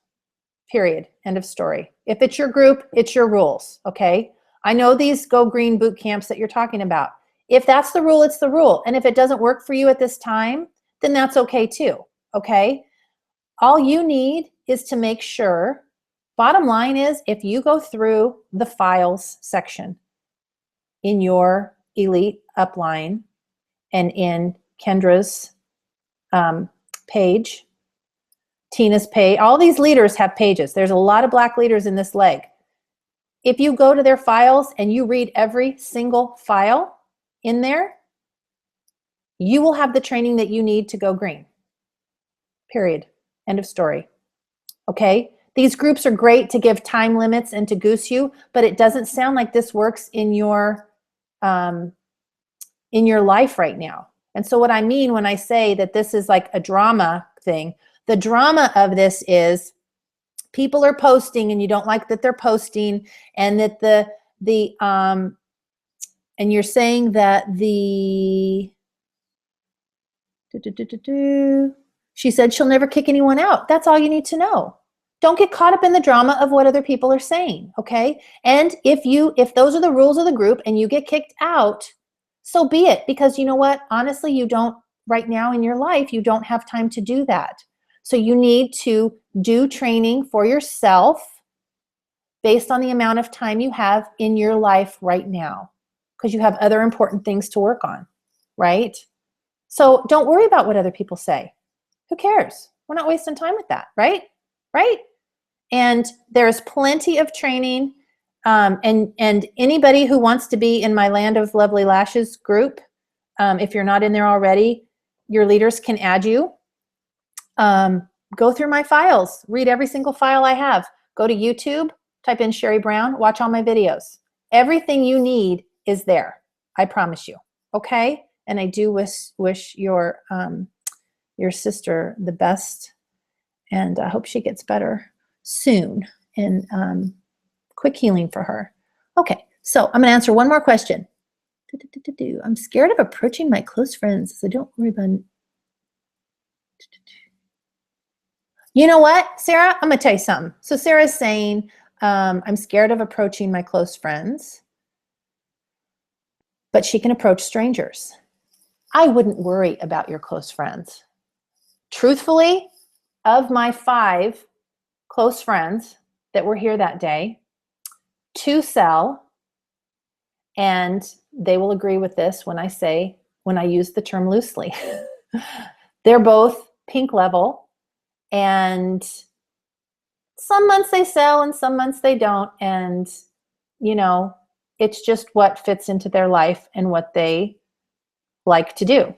period, end of story. If it's your group, it's your rules, okay? I know these Go Green boot camps that you're talking about. If that's the rule, it's the rule. And if it doesn't work for you at this time, then that's okay too, okay? All you need is to make sure, bottom line is, if you go through the files section in your Elite upline and in Kendra's page, Tina's page, all these leaders have pages. There's a lot of black leaders in this leg. If you go to their files and you read every single file in there, you will have the training that you need to go green. Period. End of story. Okay? These groups are great to give time limits and to goose you, but it doesn't sound like this works in your life right now. And so what I mean when I say that this is like a drama thing, the drama of this is people are posting and you don't like that they're posting, and that and you're saying that she said she'll never kick anyone out. That's all you need to know. Don't get caught up in the drama of what other people are saying, okay? And if those are the rules of the group and you get kicked out, so be it, because you know what? Honestly, you don't, right now in your life, you don't have time to do that. So you need to do training for yourself based on the amount of time you have in your life right now, because you have other important things to work on, right? So don't worry about what other people say. Who cares? We're not wasting time with that, right? Right? And there's plenty of training. And anybody who wants to be in my Land of Lovely Lashes group, if you're not in there already, your leaders can add you. Go through my files, read every single file I have. Go to YouTube, type in Shari Brown, watch all my videos. Everything you need is there. I promise you. Okay? And I do wish your sister the best, and I hope she gets better soon, and quick healing for her. Okay, so I'm going to answer one more question. I'm scared of approaching my close friends, so don't worry about it. You know what, Sarah? I'm going to tell you something. So Sarah's saying, I'm scared of approaching my close friends, but she can approach strangers. I wouldn't worry about your close friends. Truthfully, of my 5 close friends that were here that day, 2 sell, and they will agree with this when I use the term loosely. They're both pink level, and some months they sell and some months they don't, and you know, it's just what fits into their life and what they like to do.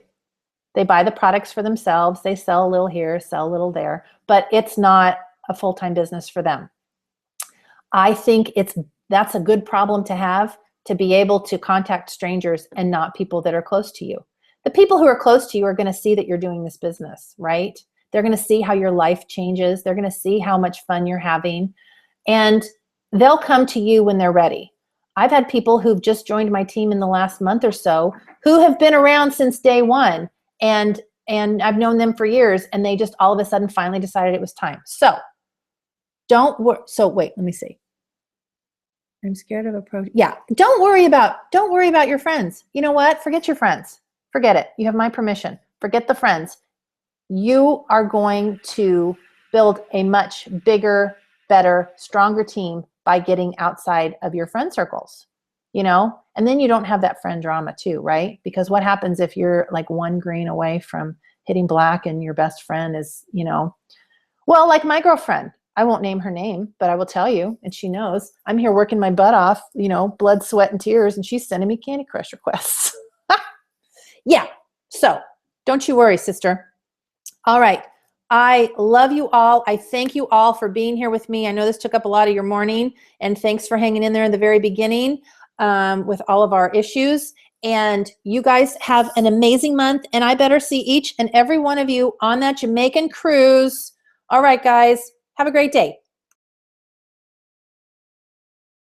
They buy the products for themselves. They sell a little here, sell a little there, but it's not a full-time business for them. I think that's a good problem to have, to be able to contact strangers and not people that are close to you. The people who are close to you are going to see that you're doing this business, right? They're going to see how your life changes. They're going to see how much fun you're having, and they'll come to you when they're ready. I've had people who've just joined my team in the last month or so who have been around since day one, and I've known them for years, and they just all of a sudden finally decided it was time. So wait, let me see. I'm scared of approach. Yeah, don't worry about your friends. You know what? Forget your friends. Forget it. You have my permission. Forget the friends. You are going to build a much bigger, better, stronger team by getting outside of your friend circles, you know? And then you don't have that friend drama too, right? Because what happens if you're like 1 green away from hitting black and your best friend is, you know, well, like my girlfriend, I won't name her name, but I will tell you, and she knows, I'm here working my butt off, you know, blood, sweat, and tears, and she's sending me Candy Crush requests. Yeah, so don't you worry, sister. All right. I love you all. I thank you all for being here with me. I know this took up a lot of your morning, and thanks for hanging in there in the very beginning with all of our issues. And you guys have an amazing month, and I better see each and every one of you on that Jamaican cruise. All right, guys, have a great day.